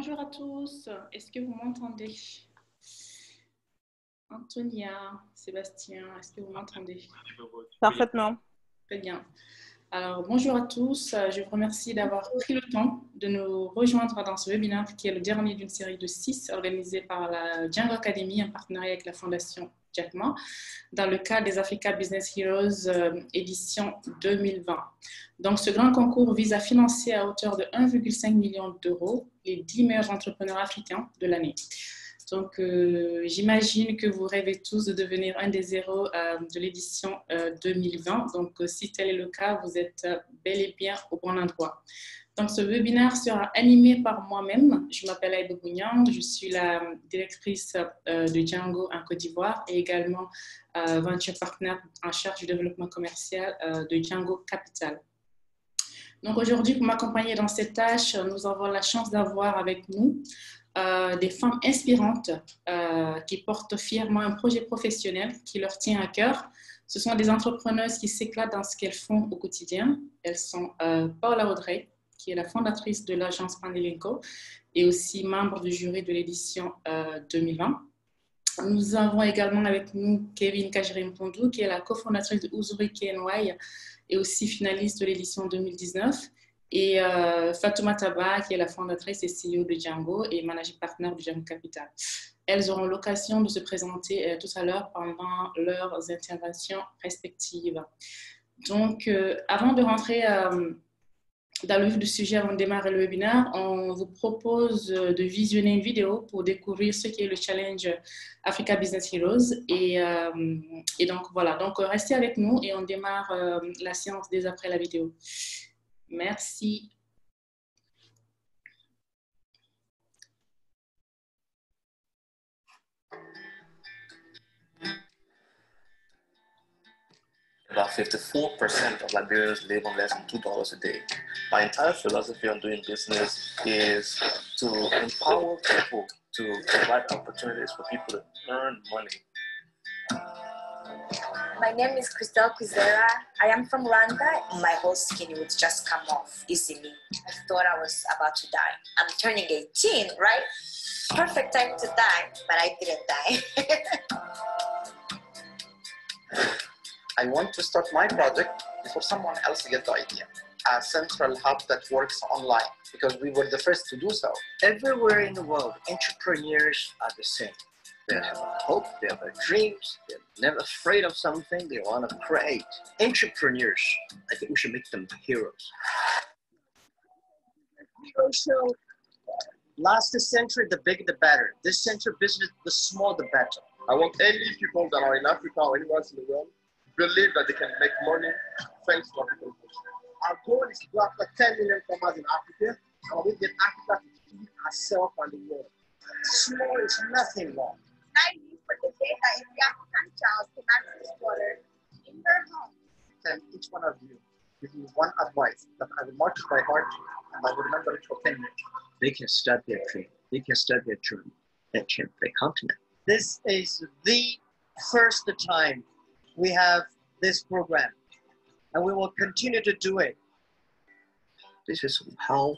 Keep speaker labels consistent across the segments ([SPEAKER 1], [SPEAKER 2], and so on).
[SPEAKER 1] Bonjour à tous. Est-ce que vous m'entendez? Antonia, Sébastien, est-ce que vous m'entendez?
[SPEAKER 2] Parfaitement.
[SPEAKER 1] Très bien. Alors, bonjour à tous. Je vous remercie d'avoir pris le temps de nous rejoindre dans ce webinaire qui est le dernier d'une série de 6 organisée par la Django Academy en partenariat avec la Fondation Jack Ma dans le cadre des Africa Business Heroes édition 2020. Donc, ce grand concours vise à financer à hauteur de 1,5 million d'euros les 10 meilleurs entrepreneurs africains de l'année. Donc, j'imagine que vous rêvez tous de devenir un des héros de l'édition 2020. Donc, si tel est le cas, vous êtes bel et bien au bon endroit. Donc, ce webinaire sera animé par moi-même. Je m'appelle Aïda Bougnan, je suis la directrice de Django en Côte d'Ivoire et également venture partner en charge du développement commercial de Django Capital. Donc, aujourd'hui, pour m'accompagner dans cette tâche, nous avons la chance d'avoir avec nous des femmes inspirantes qui portent fièrement un projet professionnel qui leur tient à cœur. Ce sont des entrepreneuses qui s'éclatent dans ce qu'elles font au quotidien. Elles sont Paula Audrey, qui est la fondatrice de l'agence Panelinko et aussi membre du jury de l'édition 2020. Nous avons également avec nous Kevin Kajirim-Pondou, qui est la cofondatrice de Uzuri KNY et aussi finaliste de l'édition 2019. Et Fatouma Taba, qui est la fondatrice et CEO de Django et managing partner de Django Capital. Elles auront l'occasion de se présenter tout à l'heure pendant leurs interventions respectives. Donc, avant de rentrer dans le vif du sujet, avant de démarrer le webinaire, on vous propose de visionner une vidéo pour découvrir ce qu'est le challenge Africa Business Heroes. Et donc, voilà. Donc, restez avec nous et on démarre la séance dès après la vidéo. Merci.
[SPEAKER 3] About 54% of Liberians live on less than $2 a day. My entire philosophy on doing business is to empower people to provide opportunities for people to earn money.
[SPEAKER 4] My name is Christelle Quizera. I am from Rwanda. My whole skin would just come off easily. I thought I was about to die. I'm turning 18, right? Perfect time to die, but I didn't die.
[SPEAKER 5] I want to start my project before someone else gets the idea. A central hub that works online, because we were the first to do so.
[SPEAKER 6] Everywhere in the world, entrepreneurs are the same. They have a hope, they have dreams, they're never afraid of something, they want to create. Entrepreneurs, I think we should make them heroes. So, last century, the bigger the better. This century business, the smaller the better.
[SPEAKER 5] I want any people that are in Africa or anywhere else in the world believe that they can make money thanks to African culture. Our goal is to go after 10 million farmers in Africa, and we get Africa to feed herself and the world.
[SPEAKER 6] Small is nothing more.
[SPEAKER 4] I need for the day that if the African child can access water in their home.
[SPEAKER 5] And each one of you give me one advice that I will mark by heart and I will remember it for 10 years.
[SPEAKER 6] They can start their dream. They can start their journey. They can change their continent.
[SPEAKER 7] This is the first time we have this program, and we will continue to do it.
[SPEAKER 6] This is how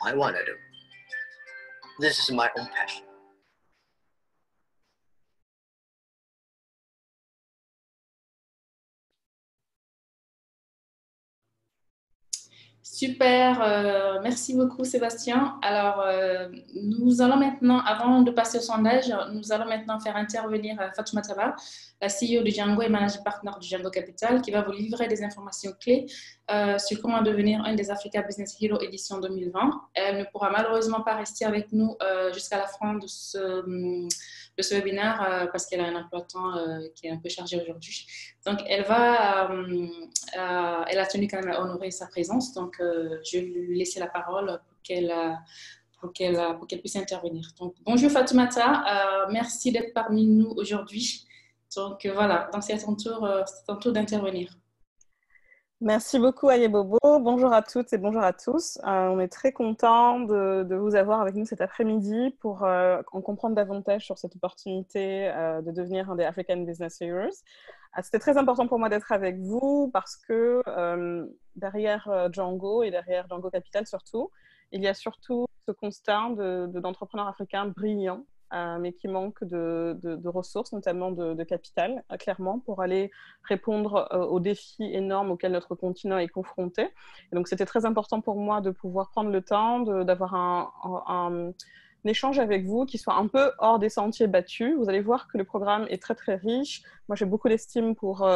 [SPEAKER 6] I want to do. This is my own passion.
[SPEAKER 1] Super, merci beaucoup Sébastien. Alors, nous allons maintenant, avant de passer au sondage, nous allons maintenant faire intervenir Fatouma Taba, la CEO de Django et managing partner du Django Capital, qui va vous livrer des informations clés sur comment devenir un des Africa Business Heroes édition 2020. Elle ne pourra malheureusement pas rester avec nous jusqu'à la fin de ce webinaire parce qu'elle a un emploi de temps qui est un peu chargé aujourd'hui. Donc, elle a tenu quand même à honorer sa présence. Donc, je vais lui laisser la parole pour qu'elle puisse intervenir. Donc, bonjour Fatoumata, merci d'être parmi nous aujourd'hui. Donc, voilà, donc c'est à ton tour d'intervenir.
[SPEAKER 2] Merci beaucoup Ayebobo. Bonjour à toutes et bonjour à tous. On est très content de vous avoir avec nous cet après-midi pour en comprendre davantage sur cette opportunité de devenir un des African Business Heroes. C'était très important pour moi d'être avec vous parce que derrière Django et derrière Django Capital surtout, il y a surtout ce constat d'entrepreneurs africains brillants, mais qui manquent de ressources, notamment de capital, clairement, pour aller répondre aux défis énormes auxquels notre continent est confronté. Et donc, c'était très important pour moi de pouvoir prendre le temps d'avoir un échange avec vous qui soit un peu hors des sentiers battus. Vous allez voir que le programme est très, très riche. Moi, j'ai beaucoup d'estime pour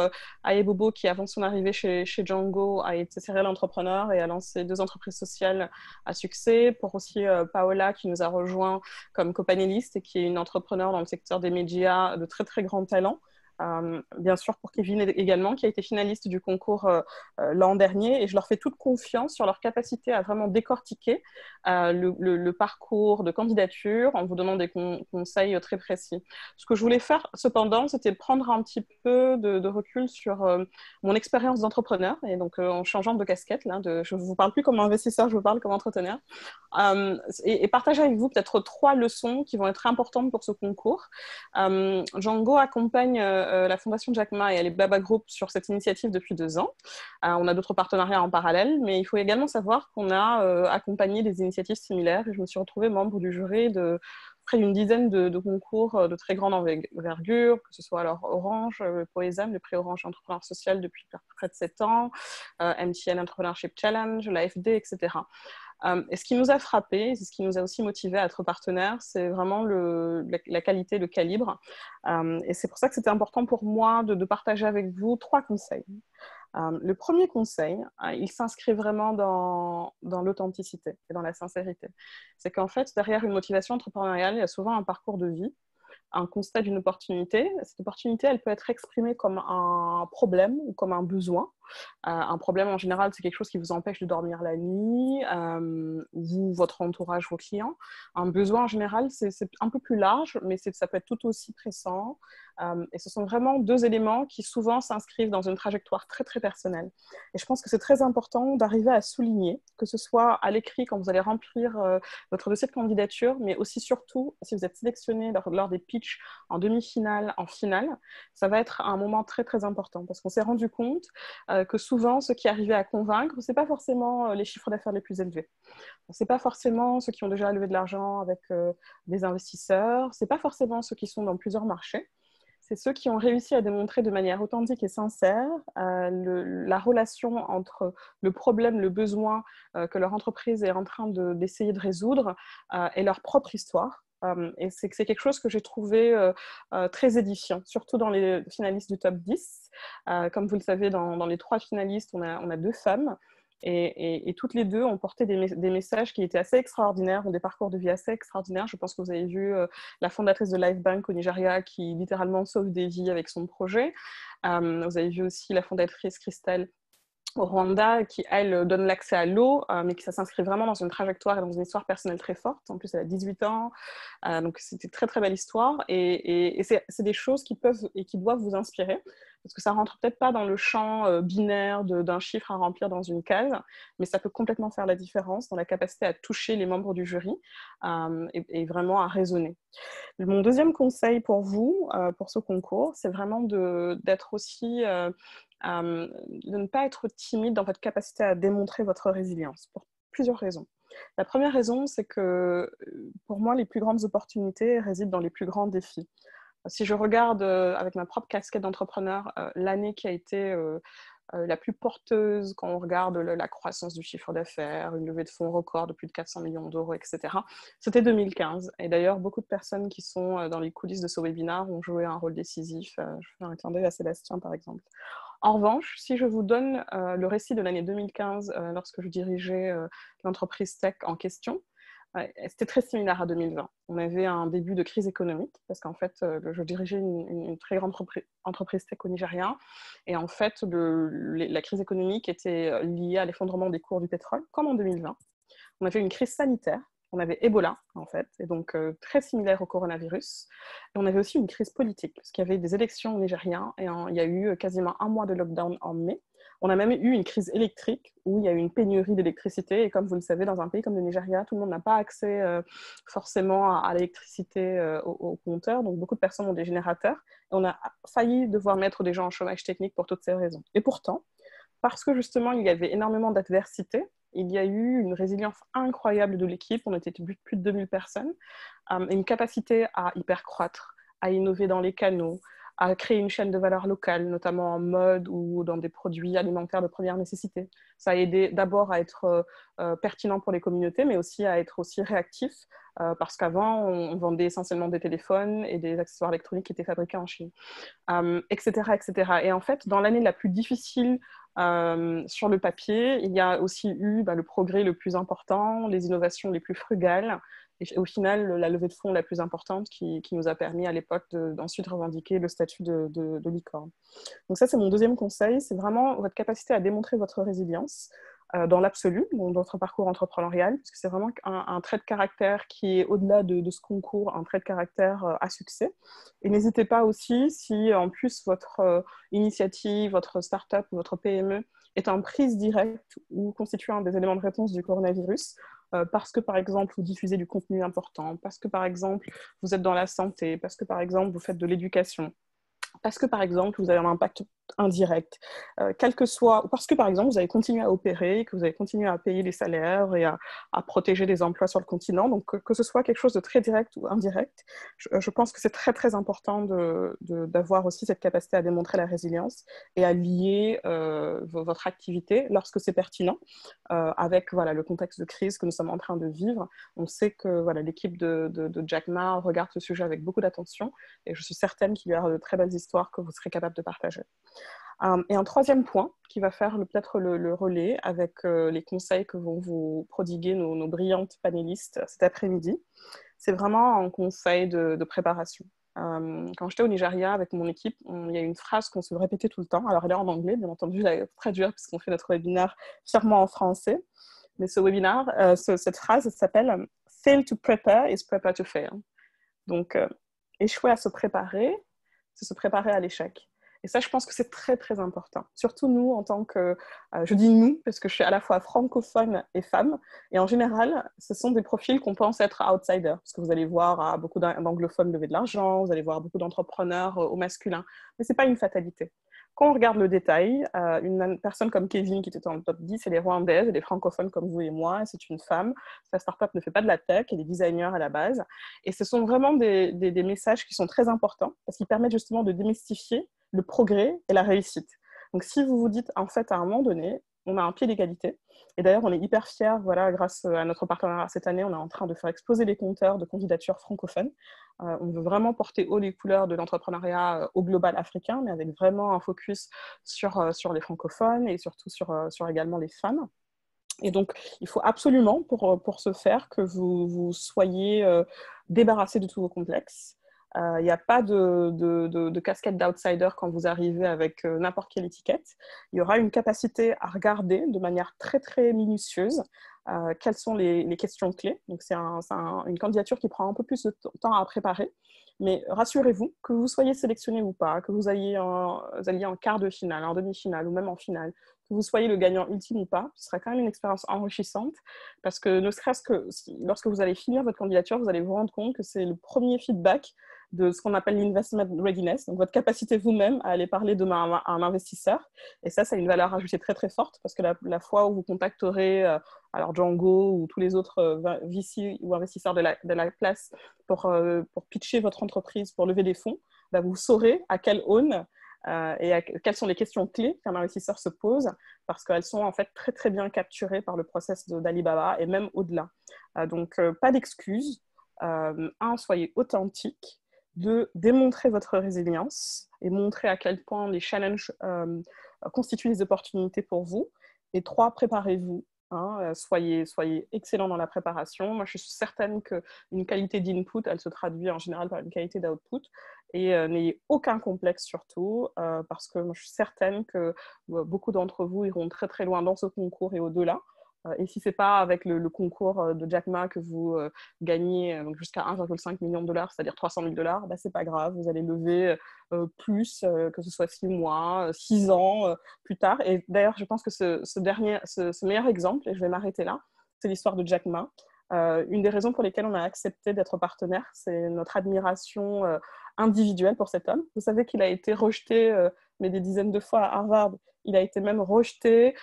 [SPEAKER 2] Ayebobo, qui, avant son arrivée chez Django, a été serial entrepreneur et a lancé 2 entreprises sociales à succès. Pour aussi Paola, qui nous a rejoint comme copanéliste et qui est une entrepreneure dans le secteur des médias de très, très grand talent. Bien sûr pour Kevin également, qui a été finaliste du concours l'an dernier, et je leur fais toute confiance sur leur capacité à vraiment décortiquer le parcours de candidature en vous donnant des conseils très précis. Ce que je voulais faire cependant, c'était prendre un petit peu de recul sur mon expérience d'entrepreneur, et donc en changeant de casquette, là, je ne vous parle plus comme investisseur, je vous parle comme entrepreneur, et partager avec vous peut-être 3 leçons qui vont être importantes pour ce concours. Django accompagne la Fondation Jack Ma et Alibaba Group sur cette initiative depuis 2 ans. On a d'autres partenariats en parallèle, mais il faut également savoir qu'on a accompagné des initiatives similaires, et je me suis retrouvée membre du jury de près d'une dizaine de concours de très grande envergure, que ce soit alors Orange, Poesam, le prix Orange Entrepreneur Social depuis près de 7 ans, MTN Entrepreneurship Challenge, l'AFD, etc. Et ce qui nous a frappé, c'est ce qui nous a aussi motivé à être partenaires, c'est vraiment la qualité, le calibre. Et c'est pour ça que c'était important pour moi de partager avec vous 3 conseils. Le premier conseil, il s'inscrit vraiment dans l'authenticité et dans la sincérité. C'est qu'en fait, derrière une motivation entrepreneuriale, il y a souvent un parcours de vie, un constat d'une opportunité. Cette opportunité, elle peut être exprimée comme un problème ou comme un besoin. Un problème, en général, c'est quelque chose qui vous empêche de dormir la nuit, vous, votre entourage, vos clients. Un besoin, en général, c'est un peu plus large, mais ça peut être tout aussi pressant. Et ce sont vraiment 2 éléments qui souvent s'inscrivent dans une trajectoire très, très personnelle. Et je pense que c'est très important d'arriver à souligner, que ce soit à l'écrit quand vous allez remplir votre dossier de candidature, mais aussi surtout si vous êtes sélectionné lors des pitchs en demi-finale, en finale, ça va être un moment très, très important, parce qu'on s'est rendu compte que souvent, ceux qui arrivaient à convaincre, ce n'est pas forcément les chiffres d'affaires les plus élevés. Ce n'est pas forcément ceux qui ont déjà levé de l'argent avec des investisseurs. Ce n'est pas forcément ceux qui sont dans plusieurs marchés. C'est ceux qui ont réussi à démontrer de manière authentique et sincère la relation entre le problème, le besoin que leur entreprise est en train d'essayer de résoudre et leur propre histoire. Et c'est quelque chose que j'ai trouvé très édifiant, surtout dans les finalistes du top 10. Comme vous le savez, dans les 3 finalistes, on a 2 femmes. Et toutes les 2 ont porté des messages qui étaient assez extraordinaires, ont des parcours de vie assez extraordinaires. Je pense que vous avez vu la fondatrice de Life Bank au Nigeria qui littéralement sauve des vies avec son projet. Vous avez vu aussi la fondatrice Christelle au Rwanda, qui, elle, donne l'accès à l'eau, mais qui ça s'inscrit vraiment dans une trajectoire et dans une histoire personnelle très forte. En plus, elle a 18 ans, donc c'était une très, très belle histoire. Et c'est des choses qui peuvent et qui doivent vous inspirer, parce que ça ne rentre peut-être pas dans le champ binaire d'un chiffre à remplir dans une case, mais ça peut complètement faire la différence dans la capacité à toucher les membres du jury et vraiment à raisonner. Mon deuxième conseil pour vous, pour ce concours, c'est vraiment d'être aussi... de ne pas être timide dans votre capacité à démontrer votre résilience, pour plusieurs raisons. La première raison, c'est que pour moi, les plus grandes opportunités résident dans les plus grands défis. Si je regarde avec ma propre casquette d'entrepreneur l'année qui a été la plus porteuse quand on regarde la croissance du chiffre d'affaires, une levée de fonds record de plus de 400 millions d'euros, etc., c'était 2015. Et d'ailleurs, beaucoup de personnes qui sont dans les coulisses de ce webinaire ont joué un rôle décisif. Je fais un clin d'œil à Sébastien, par exemple. En revanche, si je vous donne le récit de l'année 2015, lorsque je dirigeais l'entreprise tech en question, c'était très similaire à 2020. On avait un début de crise économique parce qu'en fait, je dirigeais une très grande entreprise tech au Nigeria et en fait, la crise économique était liée à l'effondrement des cours du pétrole, comme en 2020. On avait une crise sanitaire, on avait Ebola en fait, et donc très similaire au coronavirus. Et on avait aussi une crise politique parce qu'il y avait des élections au Nigeria et il y a eu quasiment 1 mois de lockdown en mai. On a même eu une crise électrique où il y a eu une pénurie d'électricité. Et comme vous le savez, dans un pays comme le Nigeria, tout le monde n'a pas accès forcément à l'électricité au compteur. Donc, beaucoup de personnes ont des générateurs. Et on a failli devoir mettre des gens en chômage technique pour toutes ces raisons. Et pourtant, parce que justement, il y avait énormément d'adversité il y a eu une résilience incroyable de l'équipe. On était plus de 2000 personnes. Une capacité à hyper croître, à innover dans les canaux, à créer une chaîne de valeur locale, notamment en mode ou dans des produits alimentaires de première nécessité. Ça a aidé d'abord à être pertinent pour les communautés, mais aussi à être aussi réactif, parce qu'avant, on vendait essentiellement des téléphones et des accessoires électroniques qui étaient fabriqués en Chine, etc., etc. Et en fait, dans l'année la plus difficile sur le papier, il y a aussi eu le progrès le plus important, les innovations les plus frugales, et au final, la levée de fonds la plus importante qui nous a permis à l'époque d'ensuite revendiquer le statut de licorne. Donc ça, c'est mon deuxième conseil, c'est vraiment votre capacité à démontrer votre résilience dans l'absolu, dans votre parcours entrepreneurial, parce que c'est vraiment un trait de caractère qui est au-delà de ce concours, un trait de caractère à succès. Et n'hésitez pas aussi, si en plus votre initiative, votre start-up ou votre PME est en prise directe ou constitue un des éléments de réponse du coronavirus, parce que par exemple vous diffusez du contenu important, parce que par exemple vous êtes dans la santé, parce que par exemple vous faites de l'éducation, parce que par exemple vous avez un impact indirect, quel que soit, parce que par exemple vous avez continué à opérer, que vous avez continué à payer les salaires et à protéger les emplois sur le continent, donc que ce soit quelque chose de très direct ou indirect, je pense que c'est très très important d'avoir aussi cette capacité à démontrer la résilience et à lier votre activité lorsque c'est pertinent avec le contexte de crise que nous sommes en train de vivre. On sait que l'équipe de Jack Ma regarde ce sujet avec beaucoup d'attention et je suis certaine qu'il y aura de très belles histoires que vous serez capable de partager. Et un troisième point qui va faire peut-être le relais avec les conseils que vont vous prodiguer nos brillantes panélistes cet après-midi, c'est vraiment un conseil de préparation. Quand j'étais au Nigeria avec mon équipe, il y a une phrase qu'on se répétait tout le temps. Alors elle est en anglais, bien entendu, je la traduire puisqu'on fait notre webinaire fièrement en français. Mais ce webinaire, cette phrase s'appelle « Fail to prepare is prepare to fail ». Donc, échouer à se préparer, c'est se préparer à l'échec. Et ça, je pense que c'est très, très important. Surtout nous, en tant que... je dis nous, parce que je suis à la fois francophone et femme. Et en général, ce sont des profils qu'on pense être outsiders. Parce que vous allez voir beaucoup d'anglophones lever de l'argent, vous allez voir beaucoup d'entrepreneurs au masculin. Mais ce n'est pas une fatalité. Quand on regarde le détail, une personne comme Kevin, qui était dans le top 10, elle est rwandaise, elle est francophone comme vous et moi, c'est une femme. Sa startup ne fait pas de la tech, elle est designer à la base. Et ce sont vraiment des messages qui sont très importants, parce qu'ils permettent justement de démystifier le progrès et la réussite. Donc si vous vous dites, en fait, à un moment donné, on a un pied d'égalité. Et d'ailleurs, on est hyper fiers, grâce à notre partenariat cette année, on est en train de faire exploser les compteurs de candidatures francophones. On veut vraiment porter haut les couleurs de l'entrepreneuriat au global africain, mais avec vraiment un focus sur les francophones et surtout sur également les femmes. Et donc, il faut absolument, pour ce faire, que vous soyez débarrassés de tous vos complexes. Il n'y a pas de casquette d'outsider quand vous arrivez avec n'importe quelle étiquette. Il y aura une capacité à regarder de manière très, très minutieuse quelles sont les questions clés. Donc, c'est une candidature qui prend un peu plus de temps à préparer. Mais rassurez-vous, que vous soyez sélectionné ou pas, que vous alliez en quart de finale, en demi-finale ou même en finale, que vous soyez le gagnant ultime ou pas, ce sera quand même une expérience enrichissante parce que ne serait-ce que lorsque vous allez finir votre candidature, vous allez vous rendre compte que c'est le premier feedback de ce qu'on appelle l'investment readiness, donc votre capacité vous-même à aller parler demain à un investisseur. Et ça a une valeur ajoutée très très forte parce que la fois où vous contacterez alors Django ou tous les autres VC ou investisseurs de la place pour pitcher votre entreprise, pour lever des fonds, vous saurez à quelle aune et quelles sont les questions clés qu'un investisseur se pose parce qu'elles sont en fait très très bien capturées par le process d'Alibaba et même au-delà. Donc pas d'excuses. Soyez authentique. 2, démontrer votre résilience et montrer à quel point les challenges constituent des opportunités pour vous. Et 3, préparez-vous. Soyez excellent dans la préparation. Moi, je suis certaine qu'une qualité d'input, elle se traduit en général par une qualité d'output. Et n'ayez aucun complexe surtout, parce que moi, je suis certaine que beaucoup d'entre vous iront très très loin dans ce concours et au-delà. Et si ce n'est pas avec le concours de Jack Ma que vous gagnez jusqu'à 1,5 million de $, c'est-à-dire 300 000 $, ce n'est pas grave, vous allez lever plus, que ce soit 6 mois, 6 ans plus tard. Et d'ailleurs, je pense que ce meilleur exemple, et je vais m'arrêter là, c'est l'histoire de Jack Ma. Une des raisons pour lesquelles on a accepté d'être partenaire, c'est notre admiration individuelle pour cet homme. Vous savez qu'il a été rejeté, mais des dizaines de fois à Harvard. Il a été même rejeté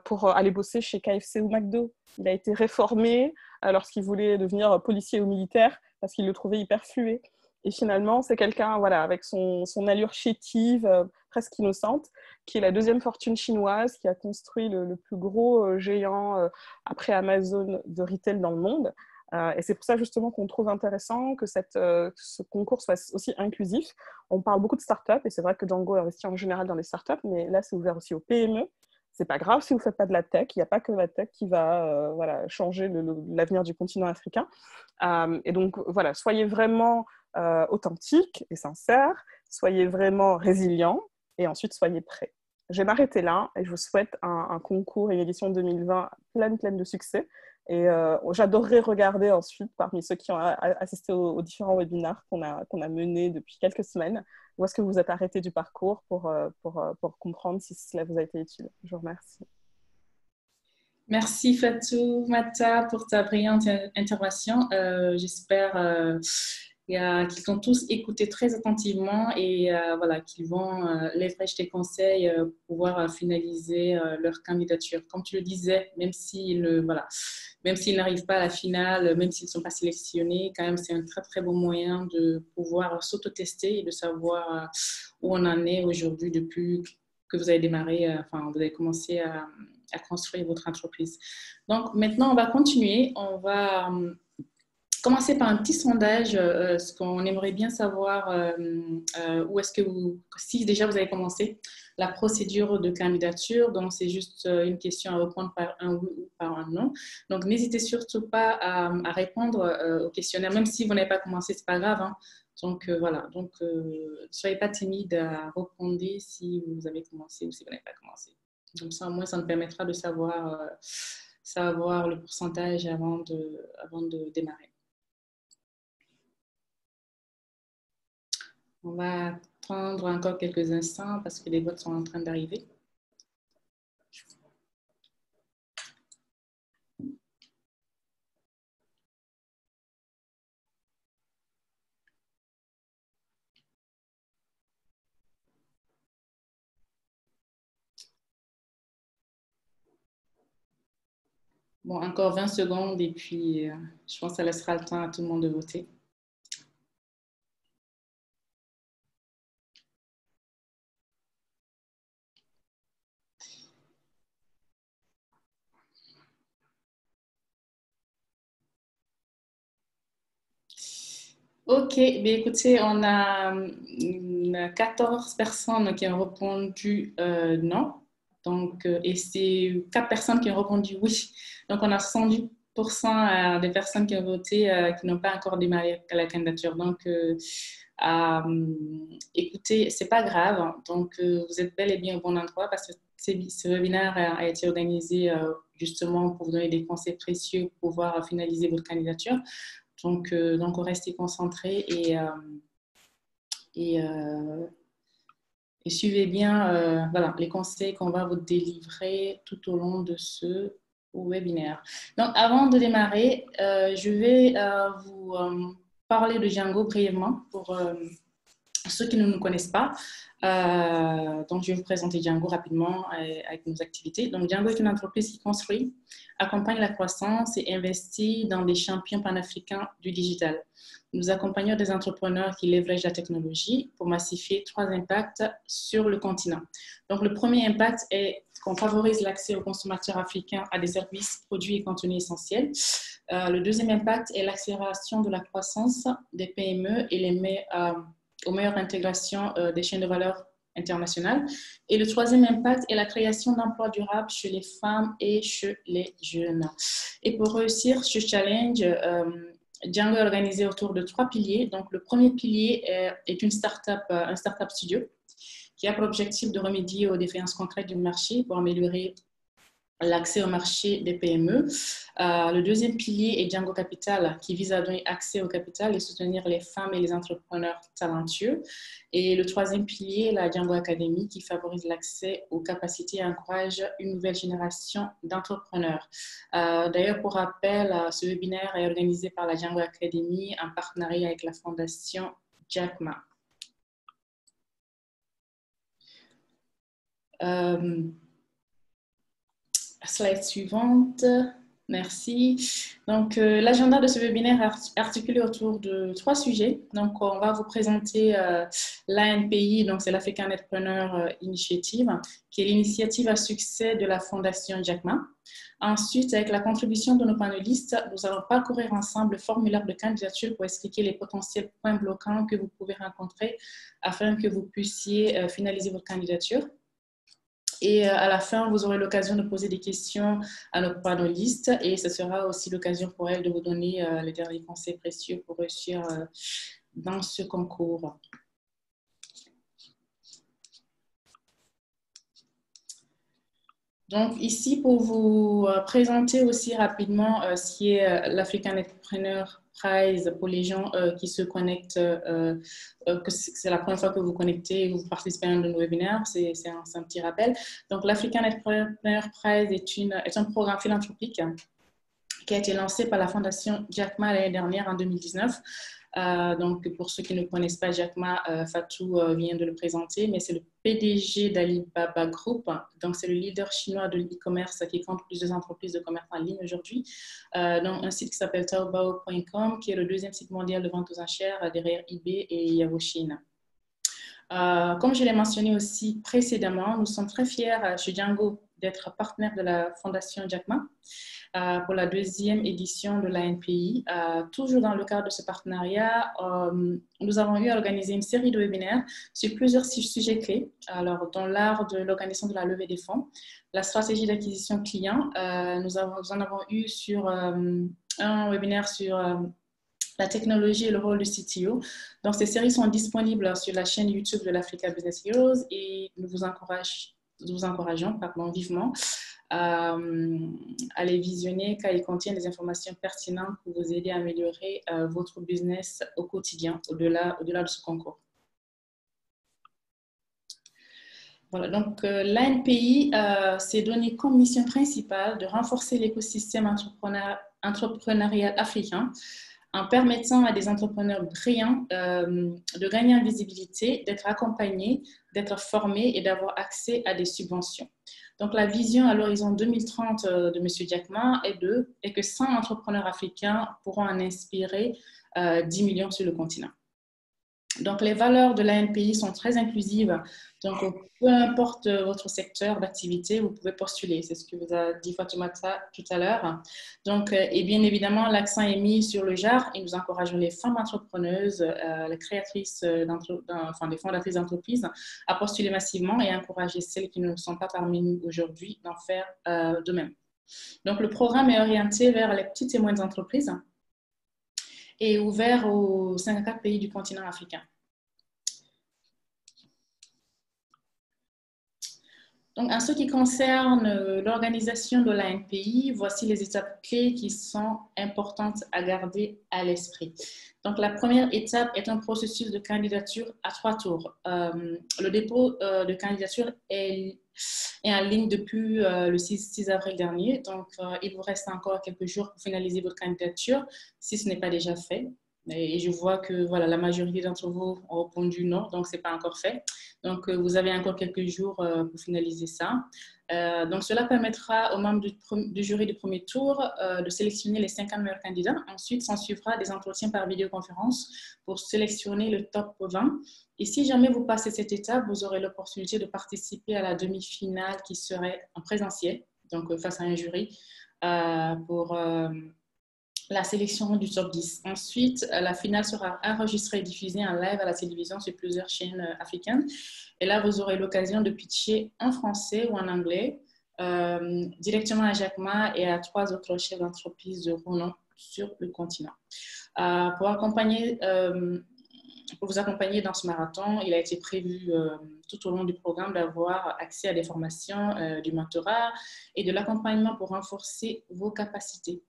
[SPEAKER 2] pour aller bosser chez KFC ou McDo. Il a été réformé lorsqu'il voulait devenir policier ou militaire parce qu'il le trouvait hyper fluet. Et finalement, c'est quelqu'un voilà, avec son allure chétive, presque innocente, qui est la deuxième fortune chinoise, qui a construit le plus gros géant après Amazon de retail dans le monde. Et c'est pour ça justement qu'on trouve intéressant que ce concours soit aussi inclusif. On parle beaucoup de startups, et c'est vrai que Django investit en général dans les startups, mais là, c'est ouvert aussi aux PME. C'est pas grave si vous ne faites pas de la tech, il n'y a pas que la tech qui va voilà, changer l'avenir du continent africain. Et donc, voilà, soyez vraiment authentique et sincère, soyez vraiment résilient, et ensuite soyez prêts. Je vais m'arrêter là, et je vous souhaite un concours et une édition 2020 pleine de succès. Et j'adorerais regarder ensuite, parmi ceux qui ont assisté aux différents webinaires qu'on a menés depuis quelques semaines, où est-ce que vous êtes arrêté du parcours pour comprendre si cela vous a été utile. Je vous remercie.
[SPEAKER 1] Merci Fatoumata pour ta brillante intervention. J'espère qu'ils ont tous écouté très attentivement et voilà, qu'ils vont leverage tes conseils pour pouvoir finaliser leur candidature. Comme tu le disais, même s'ils n'arrivent pas à la finale, même s'ils ne sont pas sélectionnés, quand même, c'est un très, très bon moyen de pouvoir s'auto-tester et de savoir où on en est aujourd'hui depuis que vous avez démarré, vous avez commencé à construire votre entreprise. Donc, maintenant, on va continuer. On va commencer par un petit sondage, ce qu'on aimerait bien savoir, où est-ce que si déjà vous avez commencé la procédure de candidature, donc c'est juste une question à répondre par un oui ou par un non. Donc, n'hésitez surtout pas à répondre au questionnaire, même si vous n'avez pas commencé, c'est pas grave, hein. Donc, voilà. Donc, ne soyez pas timide à répondre si vous avez commencé ou si vous n'avez pas commencé. Comme ça, au moins, ça nous permettra de savoir le pourcentage avant de démarrer. On va prendre encore quelques instants parce que les votes sont en train d'arriver. Bon, encore 20 secondes et puis je pense que ça laissera le temps à tout le monde de voter. Ok, bien écoutez, on a 14 personnes qui ont répondu non. Donc, et c'est 4 personnes qui ont répondu oui. Donc, on a 70% des personnes qui ont voté qui n'ont pas encore démarré la candidature. Donc, écoutez, c'est pas grave. Donc, vous êtes bel et bien au bon endroit parce que ce webinaire a été organisé justement pour vous donner des conseils précieux pour pouvoir finaliser votre candidature. Donc, restez concentrés et suivez bien voilà, les conseils qu'on va vous délivrer tout au long de ce webinaire. Donc, avant de démarrer, je vais vous parler de Django brièvement pour ceux qui ne nous connaissent pas. Donc, je vais vous présenter Django rapidement avec nos activités. Donc, Django est une entreprise qui construit, accompagne la croissance et investit dans des champions panafricains du digital. Nous accompagnons des entrepreneurs qui leveragent la technologie pour massifier 3 impacts sur le continent. Donc, le premier impact est qu'on favorise l'accès aux consommateurs africains à des services, produits et contenus essentiels. Le deuxième impact est l'accélération de la croissance des PME et aux meilleures intégrations des chaînes de valeur internationales. Et le troisième impact est la création d'emplois durables chez les femmes et chez les jeunes. Et pour réussir ce challenge, Django est organisé autour de 3 piliers. Donc, le premier pilier est un startup studio qui a pour objectif de remédier aux défaillances concrètes du marché pour améliorer l'accès au marché des PME. Le deuxième pilier est Django Capital, qui vise à donner accès au capital et soutenir les femmes et les entrepreneurs talentueux. Et le troisième pilier est la Django Academy, qui favorise l'accès aux capacités et encourage une nouvelle génération d'entrepreneurs. D'ailleurs, pour rappel, ce webinaire est organisé par la Django Academy en partenariat avec la fondation Jack Ma. Slide suivante. Merci. Donc, l'agenda de ce webinaire est articulé autour de 3 sujets. Donc, on va vous présenter l'ANPI, donc c'est l'African Entrepreneur Initiative, qui est l'initiative à succès de la Fondation Jack Ma. Ensuite, avec la contribution de nos panélistes, nous allons parcourir ensemble le formulaire de candidature pour expliquer les potentiels points bloquants que vous pouvez rencontrer afin que vous puissiez finaliser votre candidature. Et à la fin, vous aurez l'occasion de poser des questions à nos panélistes et ce sera aussi l'occasion pour elles de vous donner les derniers conseils précieux pour réussir dans ce concours. Donc ici, pour vous présenter aussi rapidement ce qui est l'African Entrepreneur Prize pour les gens qui se connectent, que c'est la première fois que vous connectez et que vous participez à un de nos webinaires, c'est un petit rappel. Donc l'African Entrepreneur Prize est un programme philanthropique qui a été lancé par la Fondation Jack Ma l'année dernière en 2019. Donc, pour ceux qui ne connaissent pas Jack Ma, Fatou vient de le présenter, mais c'est le PDG d'Alibaba Group. Donc, c'est le leader chinois de l'e-commerce qui compte plusieurs entreprises de commerce en ligne aujourd'hui. Donc, un site qui s'appelle Taobao.com, qui est le 2e site mondial de vente aux enchères derrière eBay et Yahoo Chine. Comme je l'ai mentionné aussi précédemment, nous sommes très fiers chez Django d'être partenaire de la Fondation Jack Ma pour la 2e édition de l'ANPI. Toujours dans le cadre de ce partenariat, nous avons eu à organiser une série de webinaires sur plusieurs sujets clés, alors dans l'art de l'organisation de la levée des fonds, la stratégie d'acquisition client. Nous en avons eu sur un webinaire sur la technologie et le rôle du CTO. Donc, ces séries sont disponibles sur la chaîne YouTube de l'Africa Business Heroes et nous vous encourageons vivement à les visionner car ils contiennent des informations pertinentes pour vous aider à améliorer votre business au quotidien, au-delà de ce concours. Voilà, donc l'ANPI s'est donné comme mission principale de renforcer l'écosystème entrepreneurial africain en permettant à des entrepreneurs brillants de gagner en visibilité, d'être accompagnés, d'être formés et d'avoir accès à des subventions. Donc, la vision à l'horizon 2030 de M. Jack Ma est que 100 entrepreneurs africains pourront en inspirer 10 millions sur le continent. Donc, les valeurs de l'ANPI sont très inclusives. Donc, peu importe votre secteur d'activité, vous pouvez postuler. C'est ce que vous a dit Fatoumata tout à l'heure. Donc, et bien évidemment, l'accent est mis sur le genre et nous encourageons les femmes entrepreneuses, les créatrices, les fondatrices d'entreprises à postuler massivement et encourager celles qui ne sont pas parmi nous aujourd'hui d'en faire de même. Donc, le programme est orienté vers les petites et moyennes entreprises et ouvert aux 54 pays du continent africain. Donc, en ce qui concerne l'organisation de l'ANPI, voici les étapes clés qui sont importantes à garder à l'esprit. Donc, la première étape est un processus de candidature à 3 tours. Le dépôt de candidature est en ligne depuis le 6 avril dernier. Donc, il vous reste encore quelques jours pour finaliser votre candidature, si ce n'est pas déjà fait. Et je vois que voilà, la majorité d'entre vous ont répondu non, donc ce n'est pas encore fait. Donc, vous avez encore quelques jours pour finaliser ça. Donc, cela permettra aux membres du jury du premier tour de sélectionner les 50 meilleurs candidats. Ensuite, s'en suivra des entretiens par vidéoconférence pour sélectionner le top 20. Et si jamais vous passez cette étape, vous aurez l'opportunité de participer à la demi-finale qui serait en présentiel, donc face à un jury, pour la sélection du top 10. Ensuite, la finale sera enregistrée et diffusée en live à la télévision sur plusieurs chaînes africaines. Et là, vous aurez l'occasion de pitcher en français ou en anglais directement à Jack Ma et à 3 autres chefs d'entreprise de renom sur le continent. Pour vous accompagner dans ce marathon, il a été prévu tout au long du programme d'avoir accès à des formations, du mentorat et de l'accompagnement pour renforcer vos capacités.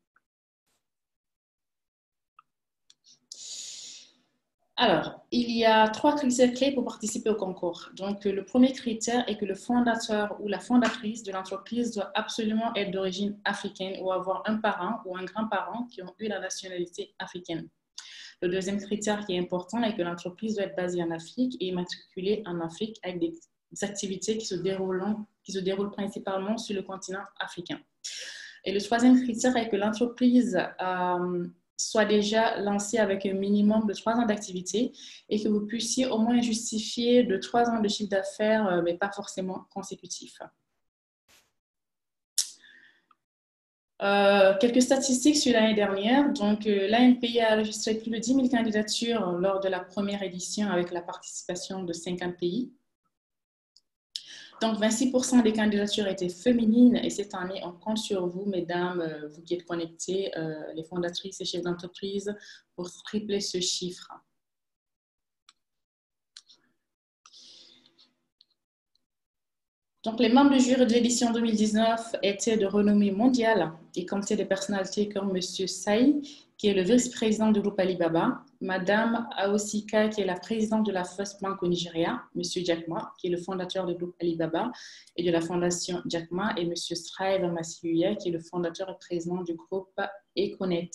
[SPEAKER 1] Alors, il y a 3 critères clés pour participer au concours. Donc, le premier critère est que le fondateur ou la fondatrice de l'entreprise doit absolument être d'origine africaine ou avoir un parent ou un grand-parent qui ont eu la nationalité africaine. Le deuxième critère qui est important est que l'entreprise doit être basée en Afrique et immatriculée en Afrique avec des activités qui se déroulent principalement sur le continent africain. Et le troisième critère est que l'entreprise soit déjà lancée avec un minimum de 3 ans d'activité et que vous puissiez au moins justifier de 3 ans de chiffre d'affaires, mais pas forcément consécutifs. Quelques statistiques sur l'année dernière. Donc, l'ANPI a enregistré plus de 10 000 candidatures lors de la première édition avec la participation de 50 pays. Donc, 26% des candidatures étaient féminines et cette année, on compte sur vous, mesdames, vous qui êtes connectées, les fondatrices et chefs d'entreprise, pour tripler ce chiffre. Donc, les membres du jury de l'édition 2019 étaient de renommée mondiale et comptaient des personnalités comme M. Saï, qui est le vice-président du groupe Alibaba, Madame Aosika, qui est la présidente de la First Bank au Nigeria, M. Jack Ma, qui est le fondateur du groupe Alibaba et de la fondation Jack Ma, et M. Strive Masiyuya, qui est le fondateur et président du groupe Econet.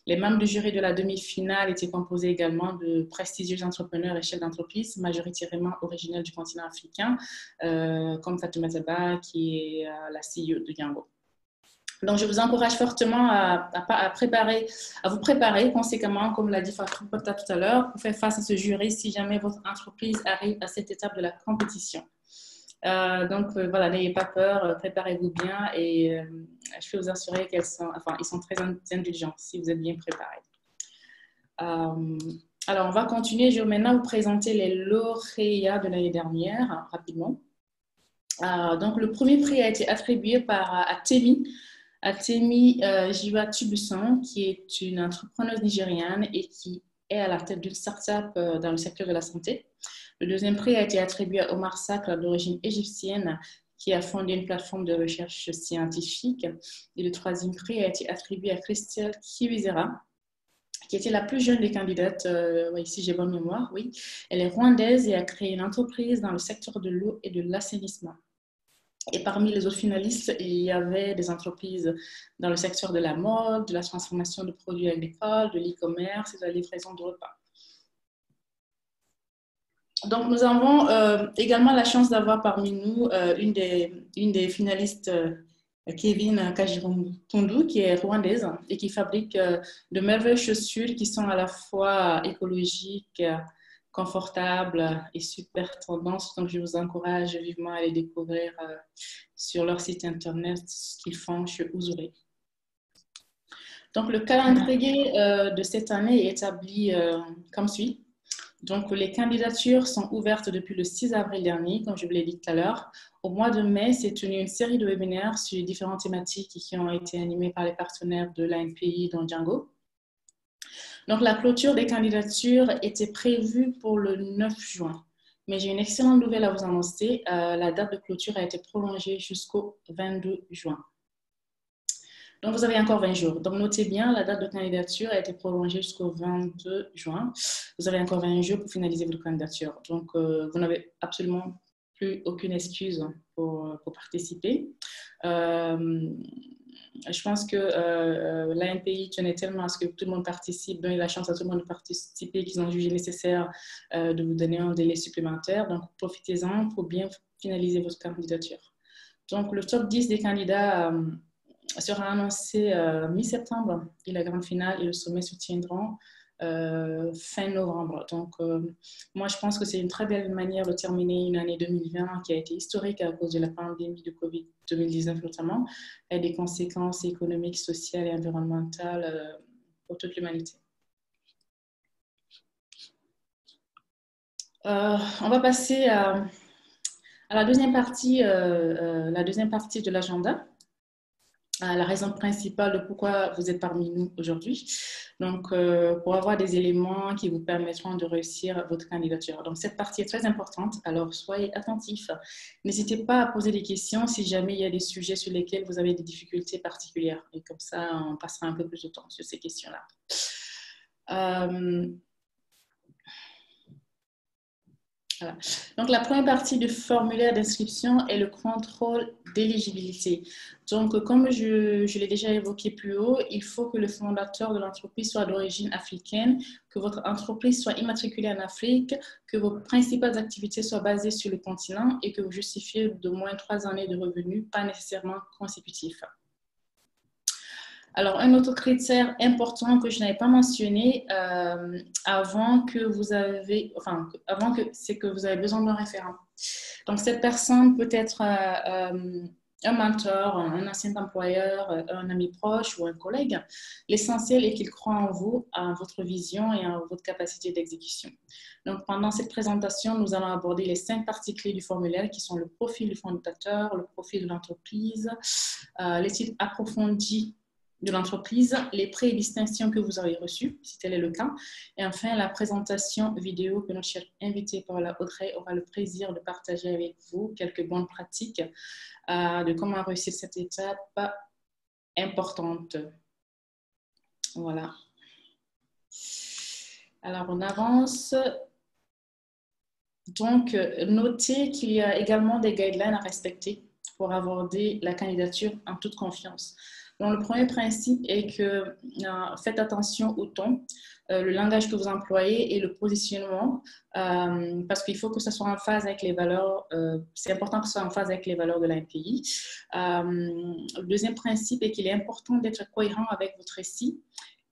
[SPEAKER 1] Les membres du jury de la demi-finale étaient composés également de prestigieux entrepreneurs et chefs d'entreprise, majoritairement originaires du continent africain, comme Fatoumata Zaba, qui est la CEO de Yango. Donc, je vous encourage fortement à vous préparer conséquemment, comme l'a dit Fatoumata tout à l'heure, pour faire face à ce jury si jamais votre entreprise arrive à cette étape de la compétition. Voilà, n'ayez pas peur, préparez-vous bien et je peux vous assurer qu'ils sont très indulgents si vous êtes bien préparés. Alors, on va continuer. Je vais maintenant vous présenter les lauréats de l'année dernière, rapidement. Donc, le premier prix a été attribué par Atemi Jiwatubuson, qui est une entrepreneuse nigériane et qui est à la tête d'une start-up dans le secteur de la santé. Le deuxième prix a été attribué à Omar Sakr, d'origine égyptienne, qui a fondé une plateforme de recherche scientifique. Et le troisième prix a été attribué à Christelle Kiwizera, qui était la plus jeune des candidates. Ici, j'ai bonne mémoire, oui. Elle est rwandaise et a créé une entreprise dans le secteur de l'eau et de l'assainissement. Et parmi les autres finalistes, il y avait des entreprises dans le secteur de la mode, de la transformation de produits agricoles, de l'e-commerce et de la livraison de repas. Donc, nous avons également la chance d'avoir parmi nous une des finalistes, Kevin Kajirontundu, qui est rwandaise et qui fabrique de merveilleuses chaussures qui sont à la fois écologiques, confortables et super tendances. Donc, je vous encourage vivement à les découvrir sur leur site internet, ce qu'ils font chez Ouzouré. Donc, le calendrier de cette année est établi comme suit. Donc, les candidatures sont ouvertes depuis le 6 avril dernier, comme je vous l'ai dit tout à l'heure. Au mois de mai, s'est tenue une série de webinaires sur différentes thématiques qui ont été animés par les partenaires de l'ANPI dans Django. Donc, la clôture des candidatures était prévue pour le 9 juin. Mais j'ai une excellente nouvelle à vous annoncer. La date de clôture a été prolongée jusqu'au 22 juin. Donc, vous avez encore 20 jours. Donc, notez bien, la date de candidature a été prolongée jusqu'au 22 juin. Vous avez encore 20 jours pour finaliser votre candidature. Donc, vous n'avez absolument plus aucune excuse pour participer. Je pense que l'ANPI tenait tellement à ce que tout le monde participe, donner la chance à tout le monde de participer, qu'ils ont jugé nécessaire de vous donner un délai supplémentaire. Donc, profitez-en pour bien finaliser votre candidature. Donc, le top 10 des candidats sera annoncé mi-septembre et la grande finale et le sommet se tiendront fin novembre. Donc, moi, je pense que c'est une très belle manière de terminer une année 2020 qui a été historique à cause de la pandémie de Covid-19 notamment, et des conséquences économiques, sociales et environnementales pour toute l'humanité. On va passer à la deuxième partie de l'agenda. La raison principale de pourquoi vous êtes parmi nous aujourd'hui. Donc, pour avoir des éléments qui vous permettront de réussir votre candidature. Donc, cette partie est très importante, alors soyez attentifs. N'hésitez pas à poser des questions si jamais il y a des sujets sur lesquels vous avez des difficultés particulières. Et comme ça, on passera un peu plus de temps sur ces questions-là. Voilà. Donc, la première partie du formulaire d'inscription est le contrôle d'éligibilité. Donc, comme je l'ai déjà évoqué plus haut, il faut que le fondateur de l'entreprise soit d'origine africaine, que votre entreprise soit immatriculée en Afrique, que vos principales activités soient basées sur le continent et que vous justifiez d'au moins 3 années de revenus, pas nécessairement consécutifs. Alors, un autre critère important que je n'avais pas mentionné c'est que vous avez besoin d'un référent. Donc, cette personne peut être un mentor, un ancien employeur, un ami proche ou un collègue. L'essentiel est qu'il croit en vous, en votre vision et en votre capacité d'exécution. Donc, pendant cette présentation, nous allons aborder les 5 parties clés du formulaire qui sont le profil du fondateur, le profil de l'entreprise, l'étude approfondie de l'entreprise, les prêts et distinctions que vous aurez reçus, si tel est le cas, et enfin la présentation vidéo que notre chère invitée Paula Audrey aura le plaisir de partager avec vous quelques bonnes pratiques de comment réussir cette étape importante. Voilà. Alors, on avance. Donc, notez qu'il y a également des guidelines à respecter pour aborder la candidature en toute confiance. Donc, le premier principe est que faites attention au ton, le langage que vous employez et le positionnement, parce qu'il faut que ça soit en phase avec les valeurs, c'est important que ce soit en phase avec les valeurs de l'AMPI. Le deuxième principe est qu'il est important d'être cohérent avec votre récit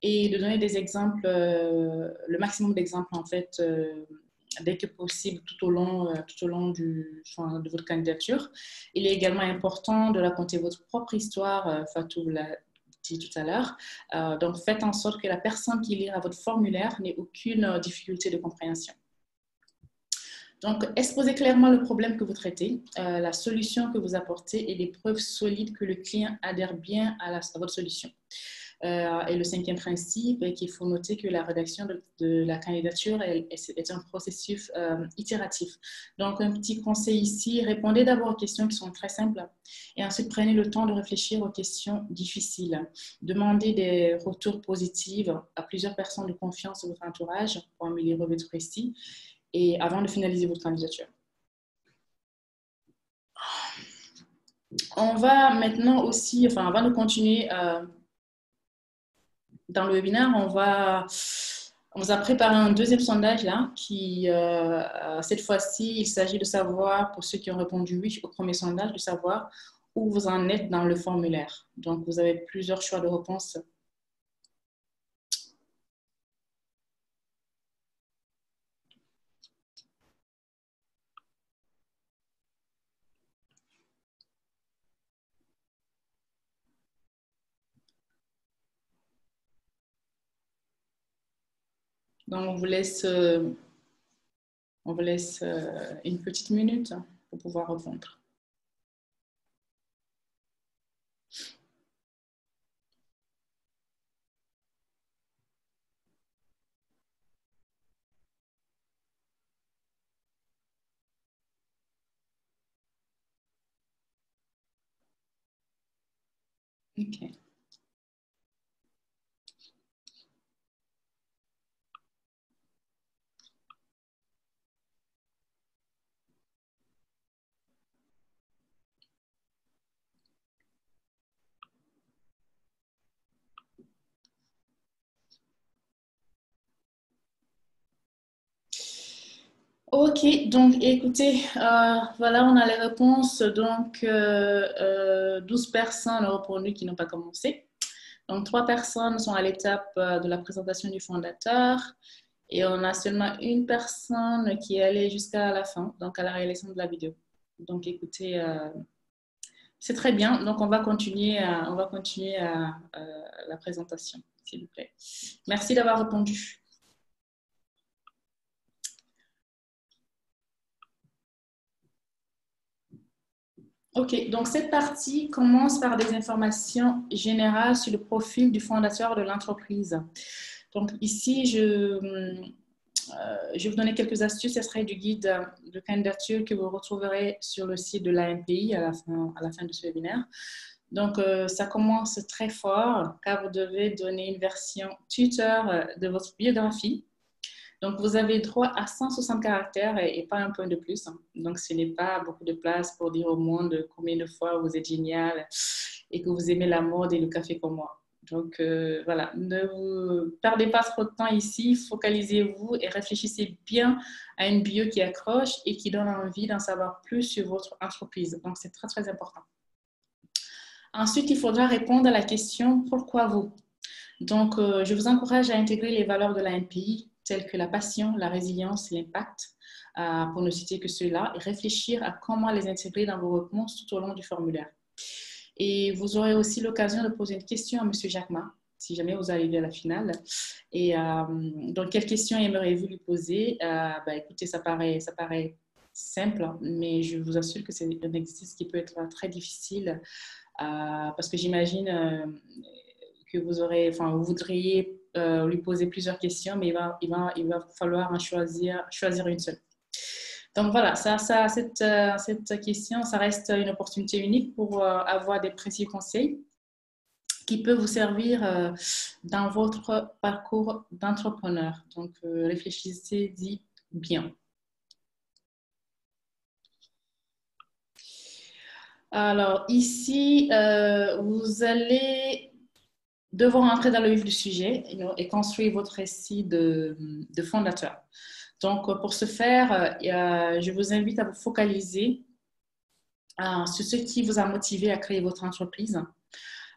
[SPEAKER 1] et de donner des exemples, le maximum d'exemples en fait, dès que possible tout au long de votre candidature. Il est également important de raconter votre propre histoire, Fatou l'a dit tout à l'heure. Donc, faites en sorte que la personne qui lira votre formulaire n'ait aucune difficulté de compréhension. Donc, exposez clairement le problème que vous traitez, la solution que vous apportez et des preuves solides que le client adhère bien à votre solution. Et le 5e principe est qu'il faut noter que la rédaction de la candidature est un processus itératif. Donc, un petit conseil ici, répondez d'abord aux questions qui sont très simples et ensuite prenez le temps de réfléchir aux questions difficiles. Demandez des retours positifs à plusieurs personnes de confiance de votre entourage pour améliorer votre récit et avant de finaliser votre candidature. On va maintenant aussi, avant de continuer dans le webinaire, on vous a préparé un deuxième sondage là, qui, cette fois-ci, il s'agit de savoir, pour ceux qui ont répondu oui au premier sondage, de savoir où vous en êtes dans le formulaire. Donc, vous avez plusieurs choix de réponse. Donc, on vous laisse une petite minute pour pouvoir répondre. OK. Ok, donc écoutez, voilà, on a les réponses. Donc, 12 personnes ont répondu qui n'ont pas commencé. Donc, 3 personnes sont à l'étape de la présentation du fondateur. Et on a seulement une personne qui est allée jusqu'à la fin, donc à la réalisation de la vidéo. Donc, écoutez, c'est très bien. Donc, on va continuer la présentation, s'il vous plaît. Merci d'avoir répondu. Ok, donc cette partie commence par des informations générales sur le profil du fondateur de l'entreprise. Donc ici, je vais vous donner quelques astuces. Ce serait du guide de candidature que vous retrouverez sur le site de l'AMPI à la fin de ce webinaire. Donc, ça commence très fort car vous devez donner une version tuteur de votre biographie. Donc, vous avez droit à 160 caractères et pas un point de plus. Donc, ce n'est pas beaucoup de place pour dire au monde combien de fois vous êtes génial et que vous aimez la mode et le café comme moi. Donc, voilà, ne vous perdez pas trop de temps ici, focalisez-vous et réfléchissez bien à une bio qui accroche et qui donne envie d'en savoir plus sur votre entreprise. Donc, c'est très, très important. Ensuite, il faudra répondre à la question « Pourquoi vous ?» Donc, je vous encourage à intégrer les valeurs de la NPI, telles que la passion, la résilience, l'impact, pour ne citer que ceux-là, et réfléchir à comment les intégrer dans vos réponses tout au long du formulaire. Et vous aurez aussi l'occasion de poser une question à M. Jacquemin, si jamais vous arrivez à la finale. Et donc, quelle question aimeriez-vous lui poser? Écoutez, ça paraît simple, mais je vous assure que c'est un exercice qui peut être très difficile parce que j'imagine que vous voudriez lui poser plusieurs questions, mais il va falloir en choisir une seule. Donc voilà, cette question, ça reste une opportunité unique pour avoir des précieux conseils qui peuvent vous servir dans votre parcours d'entrepreneur. Donc réfléchissez-y bien. Alors ici, vous allez devoir entrer dans le vif du sujet et construire votre récit de fondateur. Donc, pour ce faire, je vous invite à vous focaliser sur ce qui vous a motivé à créer votre entreprise.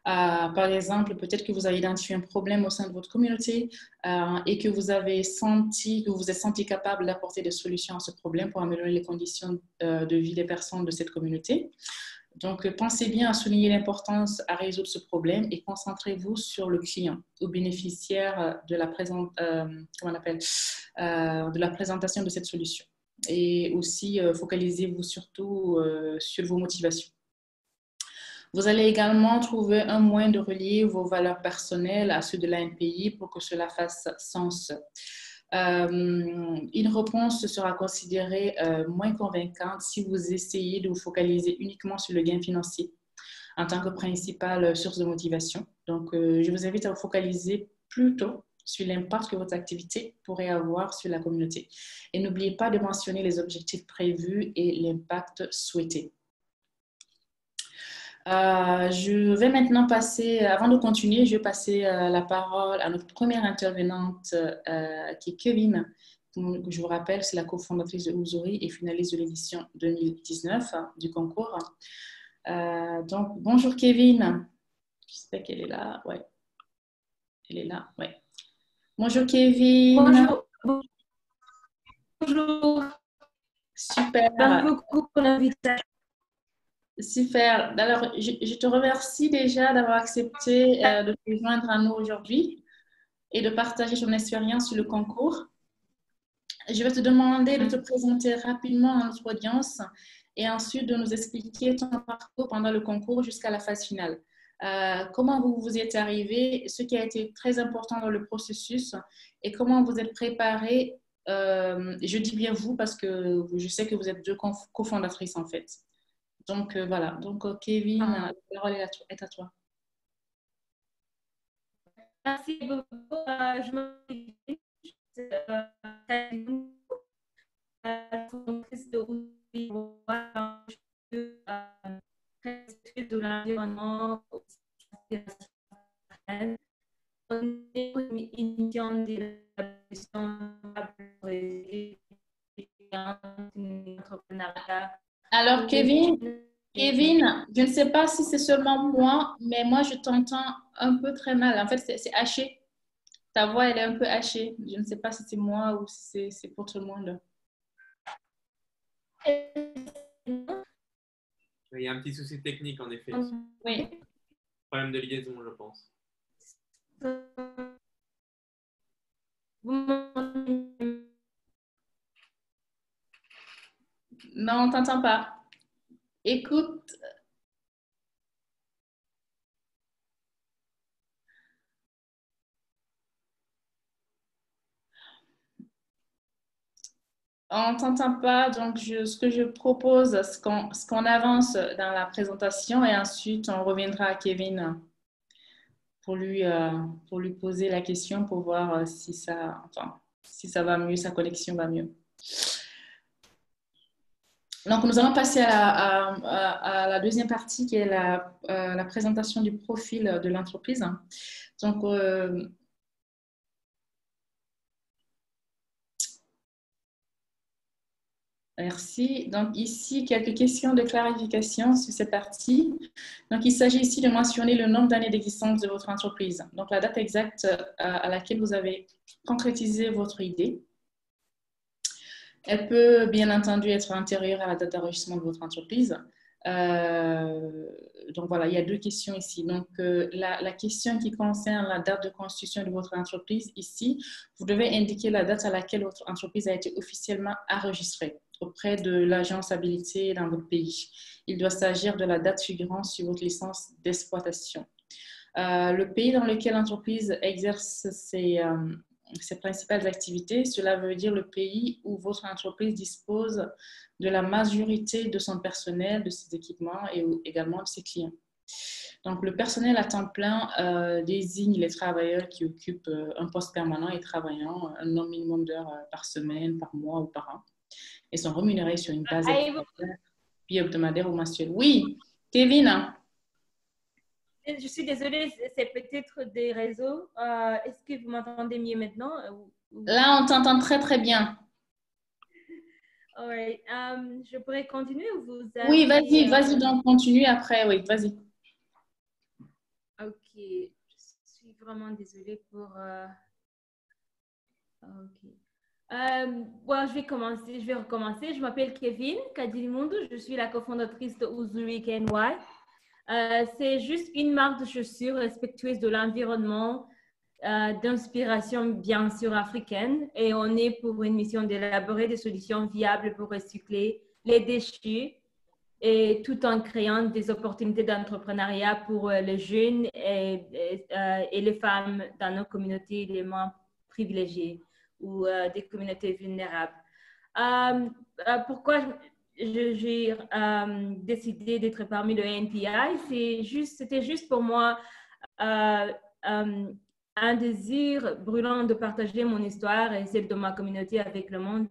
[SPEAKER 1] Par exemple, peut-être que vous avez identifié un problème au sein de votre communauté et que vous êtes senti capable d'apporter des solutions à ce problème pour améliorer les conditions de vie des personnes de cette communauté. Donc, pensez bien à souligner l'importance à résoudre ce problème et concentrez-vous sur le client ou bénéficiaire de la présentation de cette solution. Et aussi, focalisez-vous surtout sur vos motivations. Vous allez également trouver un moyen de relier vos valeurs personnelles à ceux de la NPI pour que cela fasse sens. Une réponse sera considérée moins convaincante si vous essayez de vous focaliser uniquement sur le gain financier en tant que principale source de motivation. Donc, je vous invite à vous focaliser plutôt sur l'impact que votre activité pourrait avoir sur la communauté. Et n'oubliez pas de mentionner les objectifs prévus et l'impact souhaité. Je vais maintenant passer, avant de continuer, je vais passer la parole à notre première intervenante qui est Kevin. Je vous rappelle, c'est la cofondatrice de Uzuri et finaliste de l'édition 2019 du concours. Donc, bonjour Kevin. J'espère qu'elle est là. Ouais. Elle est là. Ouais. Bonjour Kevin.
[SPEAKER 8] Bonjour.
[SPEAKER 1] Super.
[SPEAKER 8] Merci beaucoup pour l'invitation.
[SPEAKER 1] Super. Alors, je te remercie déjà d'avoir accepté de te joindre à nous aujourd'hui et de partager ton expérience sur le concours. Je vais te demander de te présenter rapidement à notre audience et ensuite de nous expliquer ton parcours pendant le concours jusqu'à la phase finale. Comment vous y êtes arrivé, ce qui a été très important dans le processus et comment vous êtes préparé. Je dis bien vous parce que je sais que vous êtes deux cofondatrices en fait. Donc, voilà. Donc, Kevin, la parole est à toi.
[SPEAKER 8] Merci beaucoup. Je m'appelle de l'environnement.
[SPEAKER 1] Alors, Kevin, je ne sais pas si c'est seulement moi, mais moi, je t'entends un peu très mal. En fait, c'est haché. Ta voix, elle est un peu hachée. Je ne sais pas si c'est moi ou si c'est pour tout le monde.
[SPEAKER 9] Il y a un petit souci technique, en effet.
[SPEAKER 1] Oui.
[SPEAKER 9] Problème de liaison, je pense.
[SPEAKER 1] Non, on ne t'entend pas. Écoute. On ne t'entend pas, donc ce que je propose, c'est qu'on avance dans la présentation et ensuite on reviendra à Kevin pour lui poser la question pour voir si ça... Enfin, si ça va mieux, sa connexion va mieux. Donc, nous allons passer à la deuxième partie qui est la présentation du profil de l'entreprise. Donc, merci. Donc, ici, quelques questions de clarification sur cette partie. Donc, il s'agit ici de mentionner le nombre d'années d'existence de votre entreprise. Donc, la date exacte à laquelle vous avez concrétisé votre idée. Elle peut, bien entendu, être antérieure à la date d'enregistrement de votre entreprise. Donc, voilà, il y a deux questions ici. Donc, la question qui concerne la date de constitution de votre entreprise, ici, vous devez indiquer la date à laquelle votre entreprise a été officiellement enregistrée auprès de l'agence habilitée dans votre pays. Il doit s'agir de la date figurant sur votre licence d'exploitation. Le pays dans lequel l'entreprise exerce ses principales activités, cela veut dire le pays où votre entreprise dispose de la majorité de son personnel, de ses équipements et également de ses clients. Donc, le personnel à temps plein désigne les travailleurs qui occupent un poste permanent et travaillant un nombre minimum d'heures par semaine, par mois ou par an et sont rémunérés sur une base hebdomadaire ou mensuelle. Oui, Kevin.
[SPEAKER 8] Je suis désolée, c'est peut-être des réseaux. Est-ce que vous m'entendez mieux maintenant?
[SPEAKER 1] Là, on t'entend très, très bien.
[SPEAKER 8] All right. Je pourrais continuer ou vous avez...
[SPEAKER 1] Oui, vas-y, donc continue après. Oui, vas-y.
[SPEAKER 8] Ok, je suis vraiment désolée pour... Ok. Bon, je vais recommencer. Je m'appelle Kevin Kadilimundo. Je suis la cofondatrice de Uzuri NY. C'est juste une marque de chaussures respectueuse de l'environnement, d'inspiration bien sûr africaine. Et on est pour une mission d'élaborer des solutions viables pour recycler les déchets et tout en créant des opportunités d'entrepreneuriat pour les jeunes et les femmes dans nos communautés les moins privilégiées ou des communautés vulnérables. Pourquoi j'ai décidé d'être parmi le NPI? C'était juste pour moi un désir brûlant de partager mon histoire et celle de ma communauté avec le monde.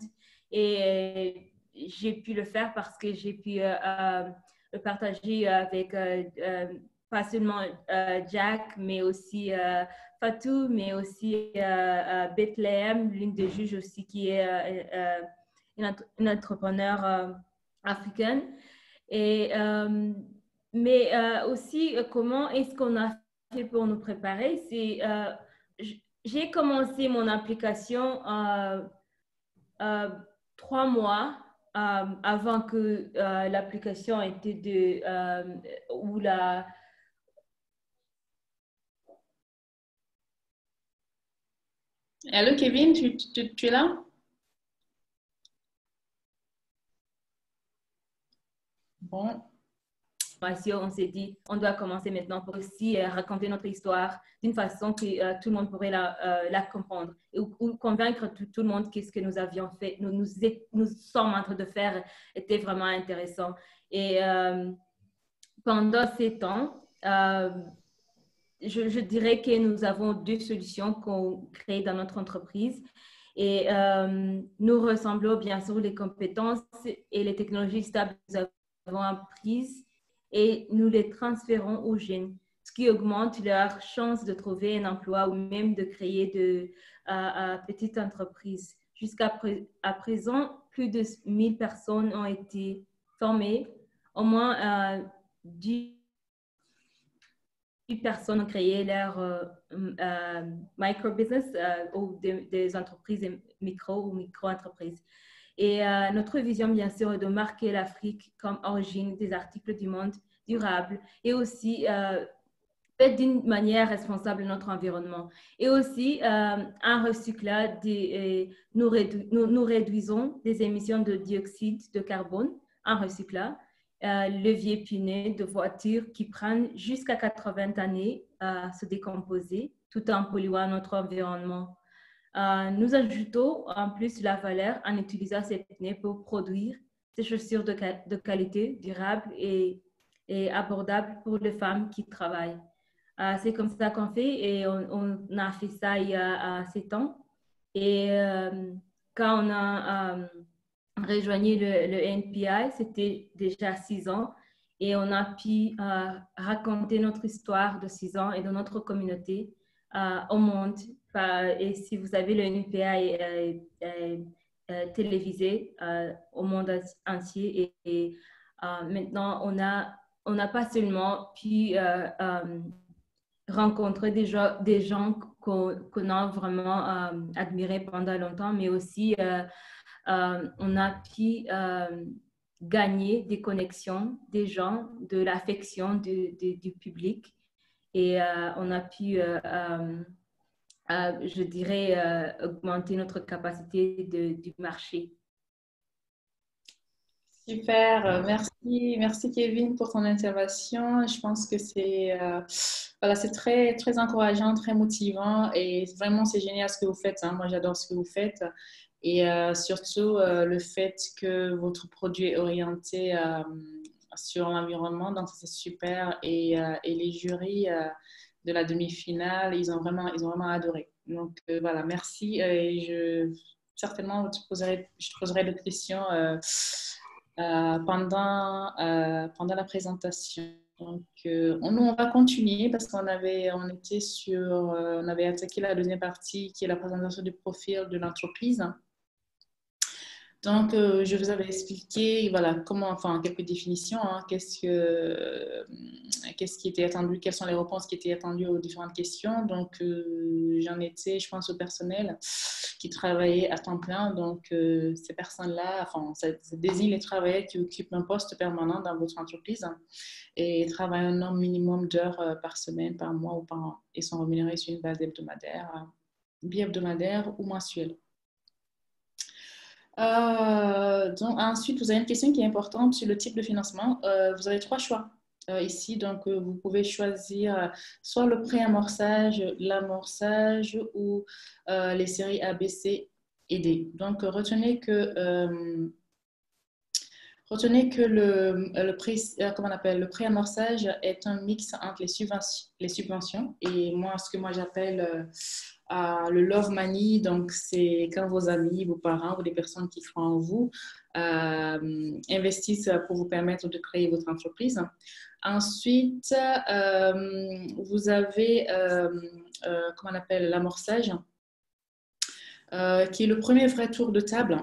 [SPEAKER 8] Et j'ai pu le faire parce que j'ai pu le partager avec pas seulement Jack, mais aussi Fatou, mais aussi Bethlehem, l'une des juges aussi qui est une entrepreneur africaine. Et, mais aussi, comment est-ce qu'on a fait pour nous préparer? J'ai commencé mon application 3 mois avant que l'application était où la...
[SPEAKER 1] Allô, Kevin, tu es là? Bon.
[SPEAKER 8] On s'est dit, on doit commencer maintenant pour aussi raconter notre histoire d'une façon que tout le monde pourrait la comprendre ou convaincre tout le monde que ce que nous avions fait, nous sommes en train de faire était vraiment intéressant. Et pendant ces temps, je dirais que nous avons 2 solutions qu'on crée dans notre entreprise. Et nous ressemblons bien sûr les compétences et les technologies stables que nous avons apprises et nous les transférons aux jeunes, ce qui augmente leur chance de trouver un emploi ou même de créer de petites entreprises. Jusqu'à présent, plus de 1000 personnes ont été formées. Au moins 10 personnes ont créé leur micro-business ou des entreprises micro ou micro-entreprises. Et notre vision, bien sûr, est de marquer l'Afrique comme origine des articles du monde durable et aussi fait d'une manière responsable notre environnement. Et aussi, en recyclant, nous réduisons les émissions de dioxyde de carbone en recyclant. Levier punais de voitures qui prennent jusqu'à 80 années à se décomposer tout en polluant notre environnement. Nous ajoutons en plus la valeur en utilisant ces pneus pour produire des chaussures de qualité, durables et abordables pour les femmes qui travaillent. C'est comme ça qu'on fait et on a fait ça il y a 7 ans. Et quand on a rejoigné le NPI, c'était déjà 6 ans. Et on a pu raconter notre histoire de 6 ans et de notre communauté au monde. Et si vous avez le NPI télévisé au monde entier. Et maintenant, on n'a pas seulement pu rencontrer des gens qu'on a vraiment admirés pendant longtemps, mais aussi on a pu gagner des connexions des gens, de l'affection du public. Et on a pu, je dirais, augmenter notre capacité du marché.
[SPEAKER 1] Super, merci Kevin pour ton intervention. Je pense que c'est voilà, c'est très, très encourageant, très motivant et vraiment c'est génial ce que vous faites, hein. Moi j'adore ce que vous faites et surtout le fait que votre produit est orienté sur l'environnement, donc c'est super et les jurys de la demi-finale, ils ont vraiment adoré. Donc voilà, merci et certainement je te poserai d'autres questions pendant la présentation. Donc, on va continuer parce on avait attaqué la deuxième partie qui est la présentation du profil de l'entreprise. Donc, je vous avais expliqué, voilà, quelques définitions, hein, qu'est-ce qui était attendu, quelles sont les réponses qui étaient attendues aux différentes questions. Donc, j'en étais, je pense, au personnel qui travaillait à temps plein. Donc, ces personnes-là, ça désigne les travailleurs qui occupent un poste permanent dans votre entreprise et travaillent un nombre minimum d'heures par semaine, par mois ou par an et sont rémunérés sur une base bi-hebdomadaire ou mensuelle. Donc, ensuite, vous avez une question qui est importante sur le type de financement. Vous avez 3 choix ici. Donc, vous pouvez choisir soit le pré-amorçage, l'amorçage ou les séries A, B, C et D. Donc, retenez que le pré-amorçage est un mix entre les subventions et ce que moi j'appelle le love money. Donc, c'est quand vos amis, vos parents ou des personnes qui croient en vous investissent pour vous permettre de créer votre entreprise. Ensuite, vous avez l'amorçage. Qui est le premier vrai tour de table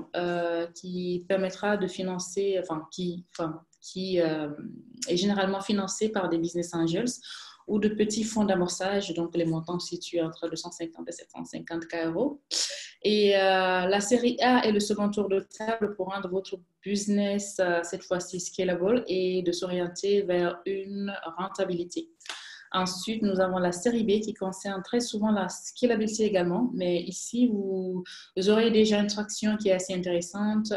[SPEAKER 1] qui permettra de financer, qui est généralement financé par des business angels ou de petits fonds d'amorçage, donc les montants situés entre 250 et 750 €. Et la série A est le second tour de table pour rendre votre business cette fois-ci scalable et de s'orienter vers une rentabilité. Ensuite, nous avons la série B qui concerne très souvent la scalabilité également, mais ici, vous aurez déjà une traction qui est assez intéressante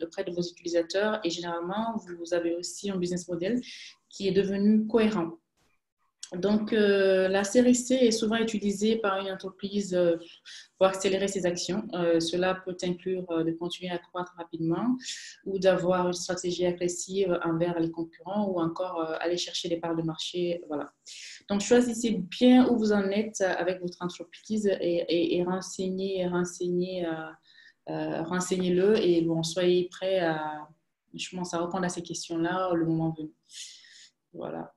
[SPEAKER 1] auprès de vos utilisateurs et généralement, vous avez aussi un business model qui est devenu cohérent. Donc, la série C est souvent utilisée par une entreprise pour accélérer ses actions. Cela peut inclure de continuer à croître rapidement ou d'avoir une stratégie agressive envers les concurrents ou encore aller chercher des parts de marché. Voilà. Donc, choisissez bien où vous en êtes avec votre entreprise et renseignez-le et bon, soyez prêts à répondre à ces questions-là le moment venu. Voilà.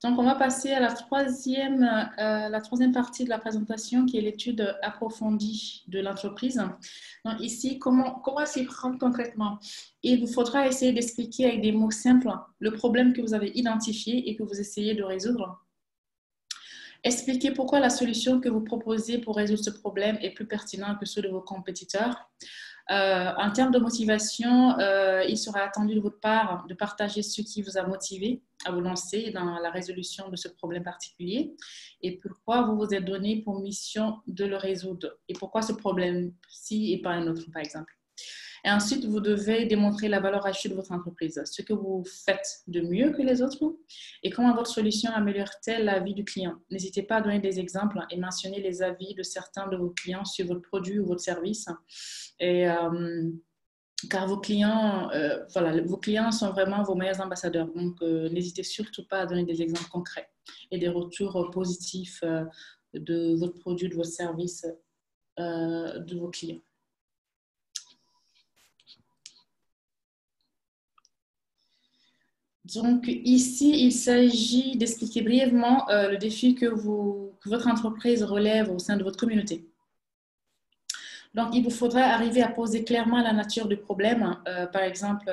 [SPEAKER 1] Donc, on va passer à la troisième partie de la présentation qui est l'étude approfondie de l'entreprise. Donc, ici, comment s'y prendre concrètement? Il vous faudra essayer d'expliquer avec des mots simples le problème que vous avez identifié et que vous essayez de résoudre. Expliquez pourquoi la solution que vous proposez pour résoudre ce problème est plus pertinente que ceux de vos compétiteurs. En termes de motivation, il sera attendu de votre part de partager ce qui vous a motivé à vous lancer dans la résolution de ce problème particulier et pourquoi vous vous êtes donné pour mission de le résoudre et pourquoi ce problème-ci et pas un autre, par exemple. Et ensuite, vous devez démontrer la valeur ajoutée de votre entreprise, ce que vous faites de mieux que les autres et comment votre solution améliore-t-elle la vie du client. N'hésitez pas à donner des exemples et mentionner les avis de certains de vos clients sur votre produit ou votre service. Et car vos clients, voilà, vos clients sont vraiment vos meilleurs ambassadeurs. Donc, n'hésitez surtout pas à donner des exemples concrets et des retours positifs de votre produit, de votre service, de vos clients. Donc, ici, il s'agit d'expliquer brièvement le défi que votre entreprise relève au sein de votre communauté. Donc, il vous faudra arriver à poser clairement la nature du problème. Par exemple,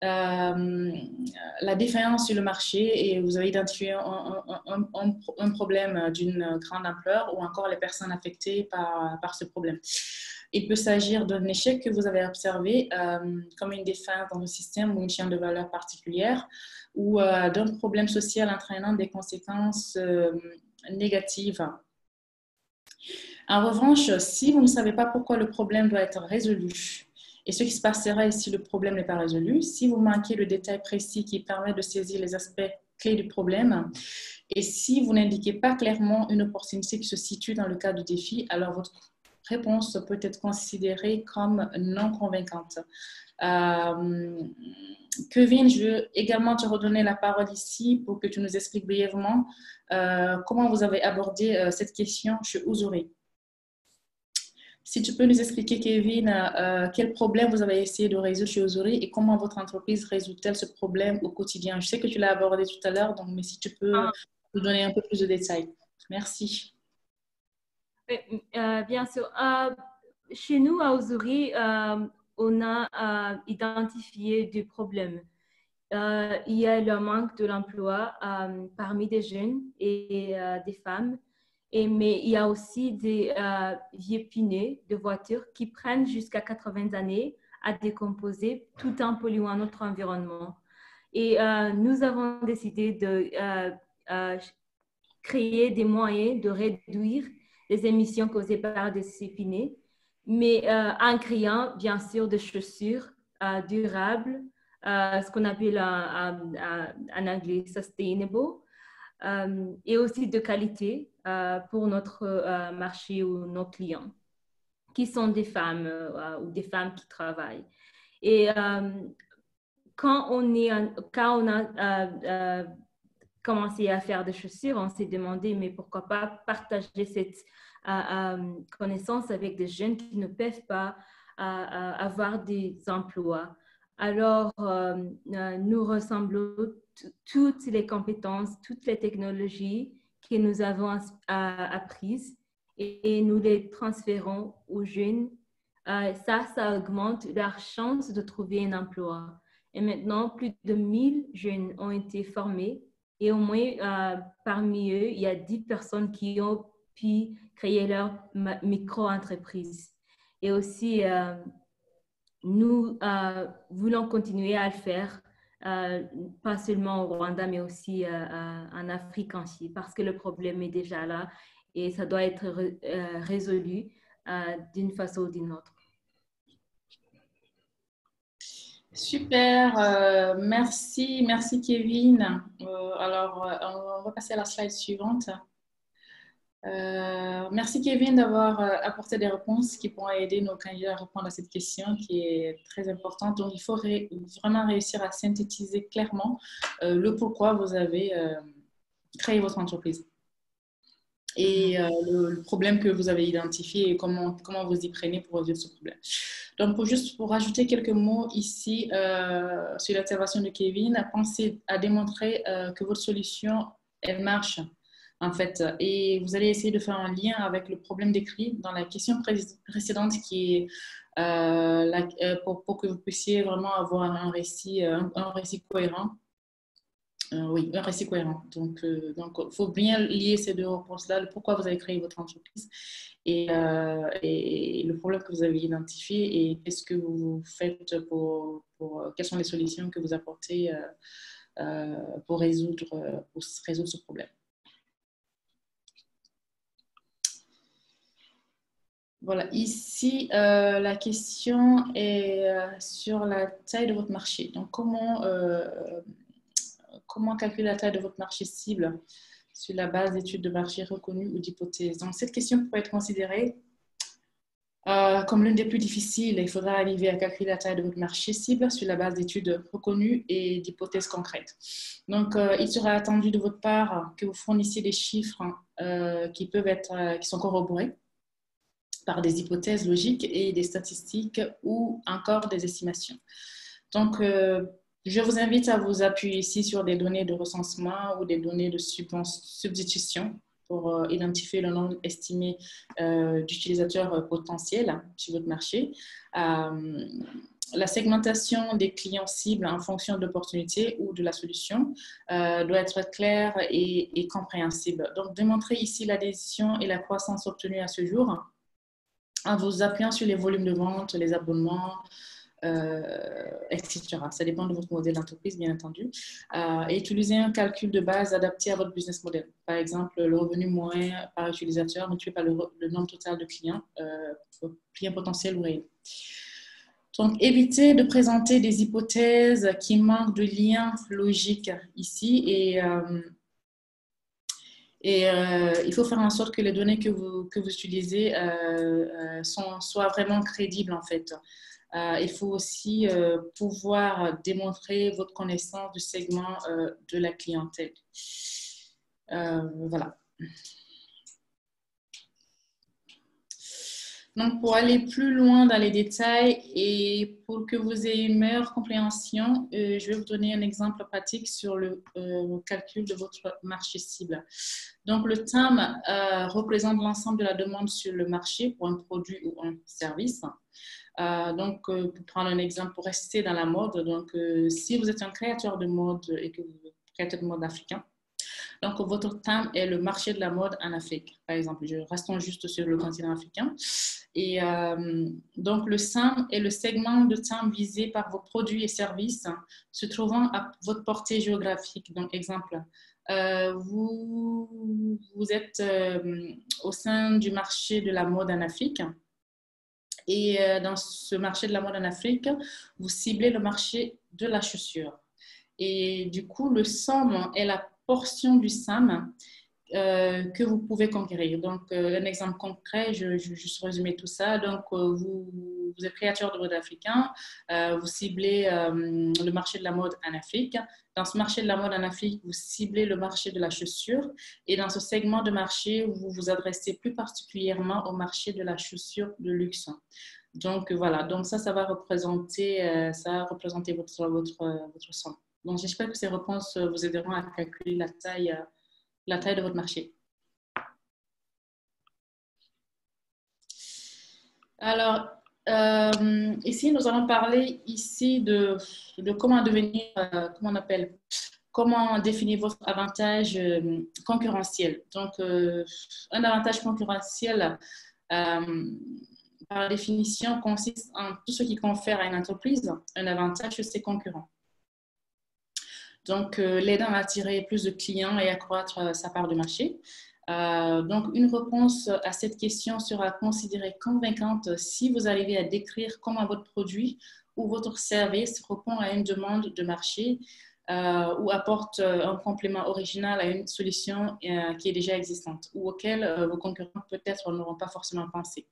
[SPEAKER 1] la défaillance sur le marché et vous avez identifié un problème d'une grande ampleur ou encore les personnes affectées par ce problème. Il peut s'agir d'un échec que vous avez observé comme une défaillance dans le système ou une chaîne de valeur particulière ou d'un problème social entraînant des conséquences négatives. En revanche, si vous ne savez pas pourquoi le problème doit être résolu et ce qui se passera si le problème n'est pas résolu, si vous manquez le détail précis qui permet de saisir les aspects clés du problème et si vous n'indiquez pas clairement une opportunité qui se situe dans le cadre du défi, alors votre réponse peut être considérée comme non convaincante. Kevin, je veux également te redonner la parole ici pour que tu nous expliques brièvement comment vous avez abordé cette question chez Uzuri. Si tu peux nous expliquer, Kevin, quel problème vous avez essayé de résoudre chez Uzuri et comment votre entreprise résout-elle ce problème au quotidien? Je sais que tu l'as abordé tout à l'heure, mais si tu peux nous donner un peu plus de détails. Merci.
[SPEAKER 8] Bien sûr. Chez nous, à Uzuri, on a identifié des problèmes. Il y a le manque de l'emploi parmi des jeunes et des femmes. Mais il y a aussi des vieux pneus de voitures qui prennent jusqu'à 80 années à décomposer tout en polluant notre environnement. Et nous avons décidé de créer des moyens de réduire les émissions causées par ces pneus, mais en créant bien sûr des chaussures durables, ce qu'on appelle en anglais sustainable, et aussi de qualité pour notre marché ou nos clients, qui sont des femmes ou des femmes qui travaillent. Et quand on a commencé à faire des chaussures, on s'est demandé, mais pourquoi pas partager cette connaissance avec des jeunes qui ne peuvent pas avoir des emplois. Alors, nous rassemblons toutes les compétences, toutes les technologies que nous avons apprises et nous les transférons aux jeunes. Ça augmente leur chance de trouver un emploi. Et maintenant, plus de 1000 jeunes ont été formés et au moins parmi eux, il y a 10 personnes qui ont pu créer leur micro-entreprise. Et aussi, nous voulons continuer à le faire, pas seulement au Rwanda, mais aussi en Afrique entière, parce que le problème est déjà là et ça doit être résolu d'une façon ou d'une autre.
[SPEAKER 1] Super, merci Kevin. Alors, on va passer à la slide suivante. Merci Kevin d'avoir apporté des réponses qui pourront aider nos candidats à répondre à cette question qui est très importante. Donc, il faut vraiment réussir à synthétiser clairement le pourquoi vous avez créé votre entreprise et le problème que vous avez identifié et comment vous y prenez pour résoudre ce problème. Donc, pour rajouter quelques mots ici sur l'observation de Kevin, pensez à démontrer que votre solution, elle marche. En fait, et vous allez essayer de faire un lien avec le problème décrit dans la question précédente qui est pour que vous puissiez vraiment avoir un récit cohérent. Oui, un récit cohérent. Donc, il faut bien lier ces deux réponses-là, le pourquoi vous avez créé votre entreprise et le problème que vous avez identifié et qu'est-ce que vous faites quelles sont les solutions que vous apportez pour résoudre ce problème. Voilà, ici, la question est sur la taille de votre marché. Donc, comment calculer la taille de votre marché cible sur la base d'études de marché reconnues ou d'hypothèses? Donc, cette question peut être considérée Comme l'une des plus difficiles, il faudra arriver à calculer la taille de votre marché cible sur la base d'études reconnues et d'hypothèses concrètes. Donc, il sera attendu de votre part que vous fournissiez des chiffres qui sont corroborés par des hypothèses logiques et des statistiques ou encore des estimations. Donc, je vous invite à vous appuyer ici sur des données de recensement ou des données de substitution pour identifier le nombre estimé d'utilisateurs potentiels sur votre marché. La segmentation des clients cibles en fonction de l'opportunité ou de la solution doit être claire et compréhensible. Donc, démontrer ici l'adhésion et la croissance obtenue à ce jour en vous appuyant sur les volumes de vente, les abonnements, etc. Ça dépend de votre modèle d'entreprise, bien entendu. Et utiliser un calcul de base adapté à votre business model. Par exemple, le revenu moyen par utilisateur multiplié par le nombre total de clients potentiels ou réels. Donc, évitez de présenter des hypothèses qui manquent de lien logique ici il faut faire en sorte que les données que vous utilisez soient vraiment crédibles, en fait. Il faut aussi pouvoir démontrer votre connaissance du segment de la clientèle. Voilà. Donc, pour aller plus loin dans les détails et pour que vous ayez une meilleure compréhension, je vais vous donner un exemple pratique sur le calcul de votre marché cible. Donc, le TAM représente l'ensemble de la demande sur le marché pour un produit ou un service. Donc, pour prendre un exemple, pour rester dans la mode, donc, si vous êtes un créateur de mode et que vous êtes créateur de mode africain, donc votre TAM est le marché de la mode en Afrique, par exemple. Restons juste sur le continent africain. Et donc, le SAM est le segment de TAM visé par vos produits et services se trouvant à votre portée géographique. Donc, exemple, vous êtes au sein du marché de la mode en Afrique. Et dans ce marché de la mode en Afrique, vous ciblez le marché de la chaussure. Et du coup, le SAM est la portion du SAM que vous pouvez conquérir. Donc, un exemple concret, je vais juste résumer tout ça. Donc, vous êtes créateur de mode africain, vous ciblez le marché de la mode en Afrique. Dans ce marché de la mode en Afrique, vous ciblez le marché de la chaussure. Et dans ce segment de marché, vous vous adressez plus particulièrement au marché de la chaussure de luxe. Donc, voilà. Donc, ça va représenter, votre somme. Donc, j'espère que ces réponses vous aideront à calculer la taille de votre marché. Alors, ici, nous allons parler ici de comment devenir, comment définir votre avantage concurrentiel. Donc, un avantage concurrentiel, par définition, consiste en tout ce qui confère à une entreprise un avantage sur ses concurrents. Donc, l'aidant à attirer plus de clients et accroître sa part de marché. Donc, une réponse à cette question sera considérée convaincante si vous arrivez à décrire comment votre produit ou votre service répond à une demande de marché ou apporte un complément original à une solution qui est déjà existante ou auquel vos concurrents peut-être n'auront pas forcément pensé.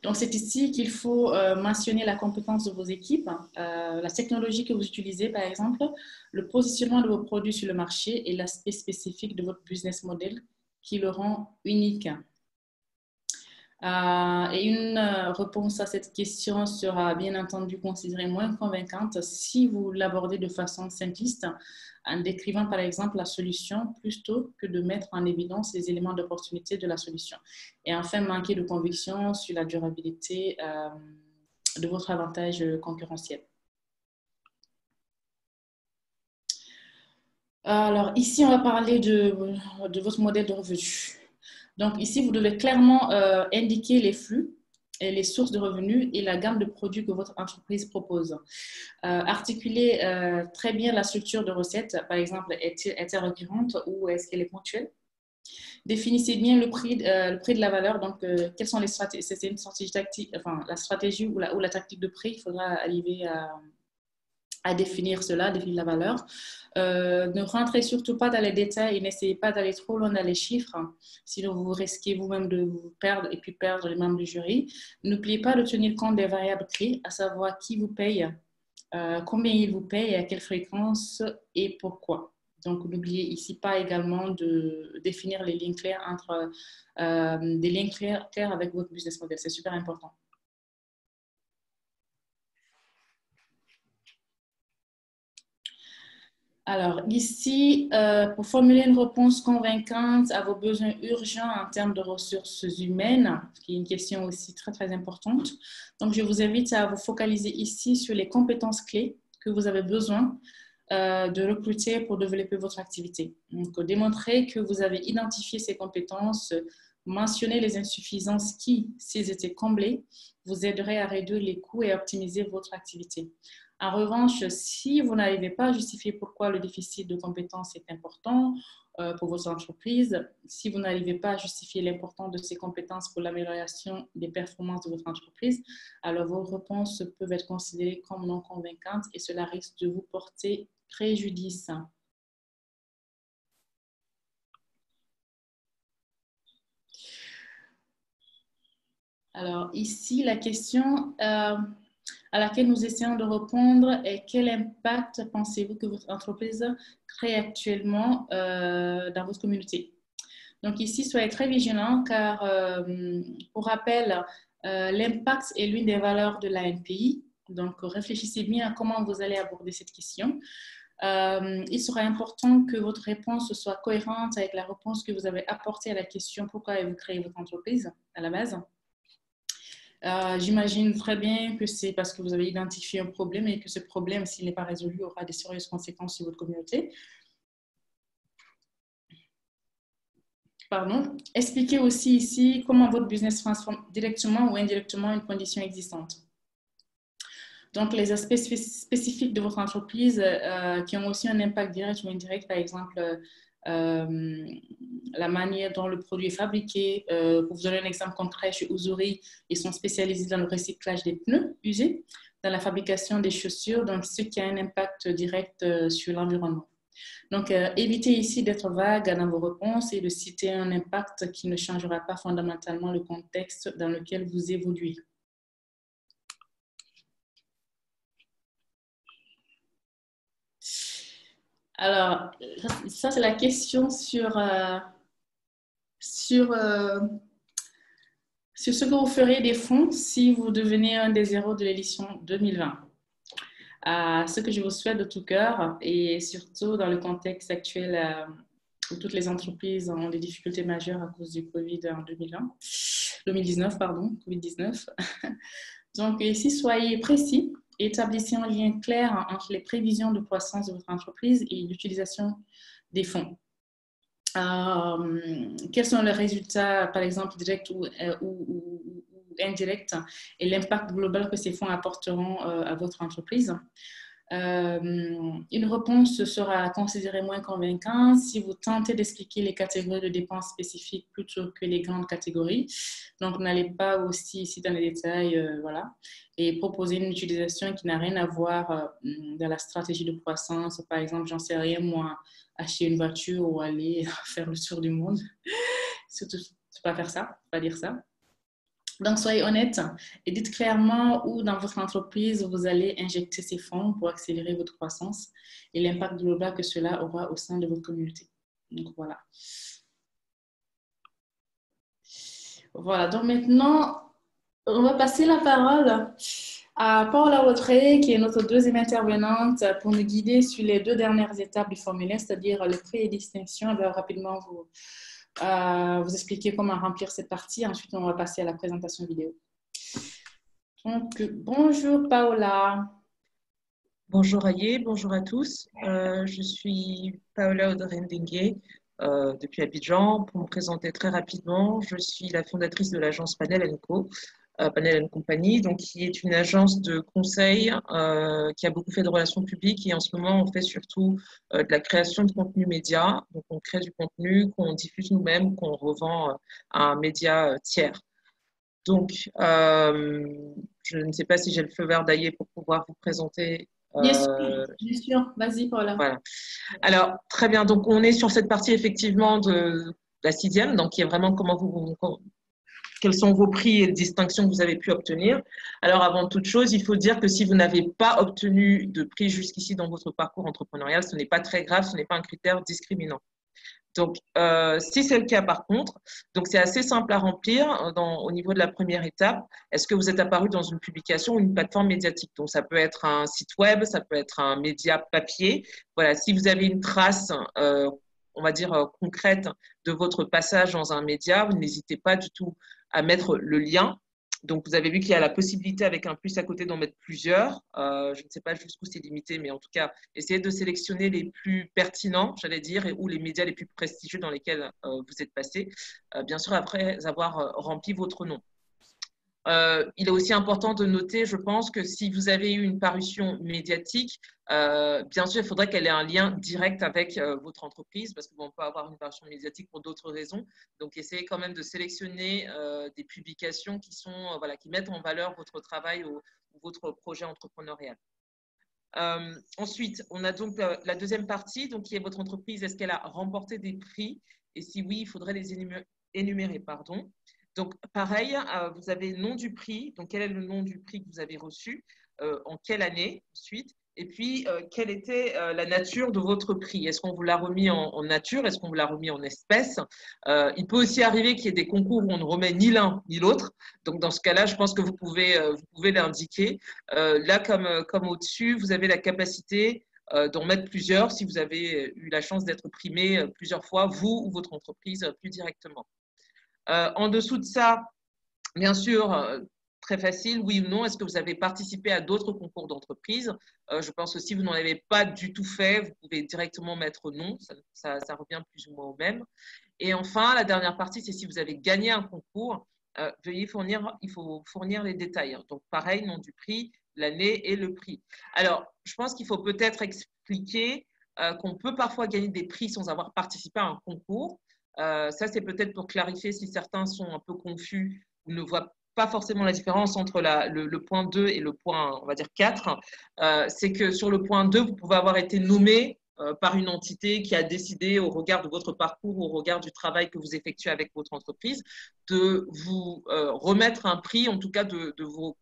[SPEAKER 1] Donc, c'est ici qu'il faut mentionner la compétence de vos équipes, la technologie que vous utilisez, par exemple, le positionnement de vos produits sur le marché et l'aspect spécifique de votre business model qui le rend unique. Et une réponse à cette question sera bien entendu considérée moins convaincante si vous l'abordez de façon simpliste, en décrivant par exemple la solution plutôt que de mettre en évidence les éléments d'opportunité de la solution. Et enfin, manquer de conviction sur la durabilité de votre avantage concurrentiel. Alors ici, on va parler de votre modèle de revenus. Donc ici, vous devez clairement indiquer les flux et les sources de revenus et la gamme de produits que votre entreprise propose. Articuler très bien la structure de recettes, par exemple, est-elle récurrente ou est-ce qu'elle est ponctuelle? Définissez bien le prix de la valeur. Donc, quelles sont les stratégies? C'est une stratégie tactique, enfin, la stratégie ou la tactique de prix. Il faudra arriver à définir cela, définir la valeur. Ne rentrez surtout pas dans les détails et n'essayez pas d'aller trop loin dans les chiffres, sinon vous risquez vous-même de vous perdre et puis perdre les membres du jury. N'oubliez pas de tenir compte des variables clés, à savoir qui vous paye, combien il vous paye et à quelle fréquence et pourquoi. Donc, n'oubliez ici pas également de définir les lignes claires entre des lignes claires avec votre business model. C'est super important. Alors, ici, pour formuler une réponse convaincante à vos besoins urgents en termes de ressources humaines, qui est une question aussi très, très importante. Donc, je vous invite à vous focaliser ici sur les compétences clés que vous avez besoin de recruter pour développer votre activité. Donc, démontrer que vous avez identifié ces compétences, mentionner les insuffisances qui, s'ils étaient comblées, vous aideraient à réduire les coûts et à optimiser votre activité. En revanche, si vous n'arrivez pas à justifier pourquoi le déficit de compétences est important pour votre entreprise, si vous n'arrivez pas à justifier l'importance de ces compétences pour l'amélioration des performances de votre entreprise, alors vos réponses peuvent être considérées comme non convaincantes et cela risque de vous porter préjudice. Alors ici, la question à laquelle nous essayons de répondre est quel impact pensez-vous que votre entreprise crée actuellement dans votre communauté? Donc ici, soyez très vigilants car, pour rappel, l'impact est l'une des valeurs de l'ANPI. Donc, réfléchissez bien à comment vous allez aborder cette question. Il sera important que votre réponse soit cohérente avec la réponse que vous avez apportée à la question pourquoi avez-vous créé votre entreprise à la base. J'imagine très bien que c'est parce que vous avez identifié un problème et que ce problème, s'il n'est pas résolu, aura des sérieuses conséquences sur votre communauté. Pardon. Expliquez aussi ici comment votre business transforme directement ou indirectement une condition existante. Donc, les aspects spécifiques de votre entreprise qui ont aussi un impact direct ou indirect, par exemple, la manière dont le produit est fabriqué. Pour vous donner un exemple concret, chez Uzuri, ils sont spécialisés dans le recyclage des pneus usés, dans la fabrication des chaussures, donc ce qui a un impact direct sur l'environnement. Donc, évitez ici d'être vague dans vos réponses et de citer un impact qui ne changera pas fondamentalement le contexte dans lequel vous évoluez. Alors, ça c'est la question sur ce que vous ferez des fonds si vous devenez un des héros de l'édition 2020. Ce que je vous souhaite de tout cœur et surtout dans le contexte actuel où toutes les entreprises ont des difficultés majeures à cause du Covid en 2019, pardon, Covid-19. Donc ici, soyez précis. Établissez un lien clair entre les prévisions de croissance de votre entreprise et l'utilisation des fonds. Quels sont les résultats, par exemple, directs ou indirects et l'impact global que ces fonds apporteront à votre entreprise? Une réponse sera considérée moins convaincante si vous tentez d'expliquer les catégories de dépenses spécifiques plutôt que les grandes catégories. Donc, n'allez pas aussi ici dans les détails, voilà, et proposer une utilisation qui n'a rien à voir dans la stratégie de croissance. Par exemple, j'en sais rien, moi, acheter une voiture ou aller faire le tour du monde. Surtout, ne pas faire ça, pas dire ça. Donc, soyez honnête et dites clairement où dans votre entreprise vous allez injecter ces fonds pour accélérer votre croissance et l'impact global que cela aura au sein de votre communauté. Donc, voilà. Voilà, donc maintenant, on va passer la parole à Paula Autrey, qui est notre deuxième intervenante, pour nous guider sur les 2 dernières étapes du formulaire, c'est-à-dire le prix et distinction. Elle va rapidement vous expliquer comment remplir cette partie. Ensuite, on va passer à la présentation vidéo. Donc, bonjour Paola.
[SPEAKER 10] Bonjour Aye, bonjour à tous. Je suis Paola Odorendingue depuis Abidjan. Pour me présenter très rapidement, je suis la fondatrice de l'agence Panel & Co. Panel & Company, donc, qui est une agence de conseil qui a beaucoup fait de relations publiques et en ce moment on fait surtout de la création de contenu média. Donc on crée du contenu qu'on diffuse nous-mêmes, qu'on revend à un média tiers. Donc je ne sais pas si j'ai le feu vert d'Aye pour pouvoir vous présenter
[SPEAKER 1] Bien sûr. Vas-y, Paula.
[SPEAKER 10] Voilà. Alors, très bien. Donc, on est sur cette partie effectivement de la 6e, donc qui est vraiment quels sont vos prix et les distinctions que vous avez pu obtenir. Alors, avant toute chose, il faut dire que si vous n'avez pas obtenu de prix jusqu'ici dans votre parcours entrepreneurial, ce n'est pas très grave, ce n'est pas un critère discriminant. Donc, si c'est le cas par contre, donc c'est assez simple à remplir au niveau de la première étape. Est-ce que vous êtes apparu dans une publication ou une plateforme médiatique? Donc, ça peut être un site web, ça peut être un média papier. Voilà, si vous avez une trace, on va dire concrète de votre passage dans un média, vous n'hésitez pas du tout à mettre le lien. Donc, vous avez vu qu'il y a la possibilité avec un plus à côté d'en mettre plusieurs. Je ne sais pas jusqu'où c'est limité, mais en tout cas, essayez de sélectionner les plus pertinents, j'allais dire, ou les médias les plus prestigieux dans lesquels vous êtes passé, bien sûr, après avoir rempli votre nom. Il est aussi important de noter, je pense, que si vous avez eu une parution médiatique, bien sûr, il faudrait qu'elle ait un lien direct avec votre entreprise, parce qu'on peut avoir une parution médiatique pour d'autres raisons. Donc, essayez quand même de sélectionner des publications qui mettent en valeur votre travail ou votre projet entrepreneurial. Ensuite, on a donc la deuxième partie, donc, qui est votre entreprise. Est-ce qu'elle a remporté des prix? Et si oui, il faudrait les énumérer. Donc, pareil, vous avez le nom du prix. Donc, quel est le nom du prix que vous avez reçu? En quelle année ensuite? Et puis, quelle était la nature de votre prix? Est-ce qu'on vous l'a remis en nature? Est-ce qu'on vous l'a remis en espèces? Il peut aussi arriver qu'il y ait des concours où on ne remet ni l'un ni l'autre. Donc, dans ce cas-là, je pense que vous pouvez l'indiquer. Là, comme au-dessus, vous avez la capacité d'en mettre plusieurs si vous avez eu la chance d'être primé plusieurs fois, vous ou votre entreprise, plus directement. En dessous de ça, bien sûr, très facile, oui ou non, est-ce que vous avez participé à d'autres concours d'entreprise? Je pense que si vous n'en avez pas du tout fait, vous pouvez directement mettre non, ça revient plus ou moins au même. Et enfin, la dernière partie, c'est si vous avez gagné un concours, il faut fournir les détails. Donc, pareil, nom du prix, l'année et le prix. Alors, je pense qu'il faut peut-être expliquer qu'on peut parfois gagner des prix sans avoir participé à un concours. Ça, c'est peut-être pour clarifier si certains sont un peu confus ou ne voient pas forcément la différence entre le point 2 et le point, on va dire, 4. C'est que sur le point 2, vous pouvez avoir été nommé par une entité qui a décidé, au regard de votre parcours, au regard du travail que vous effectuez avec votre entreprise, de vous remettre un prix, en tout cas de vous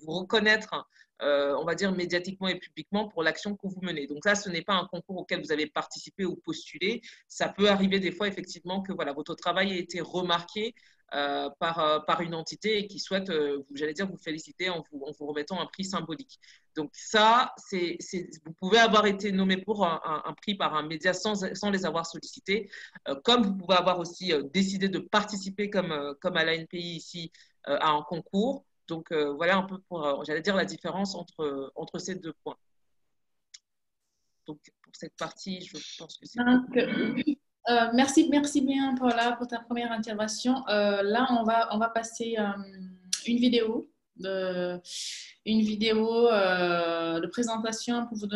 [SPEAKER 10] reconnaître, on va dire, médiatiquement et publiquement pour l'action que vous menez. Donc ça, ce n'est pas un concours auquel vous avez participé ou postulé. Ça peut arriver des fois, effectivement, que voilà, votre travail a été remarqué par une entité et qui souhaite, j'allais dire, vous féliciter en vous remettant un prix symbolique. Donc ça, vous pouvez avoir été nommé pour un prix par un média sans les avoir sollicités, comme vous pouvez avoir aussi décidé de participer comme à l'ANPI ici à un concours. Donc, voilà un peu pour, j'allais dire, la différence entre ces deux points. Donc, pour cette partie, je pense que c'est...
[SPEAKER 1] Merci bien, Paula, pour ta première intervention. Là, on va passer une vidéo de présentation pour vous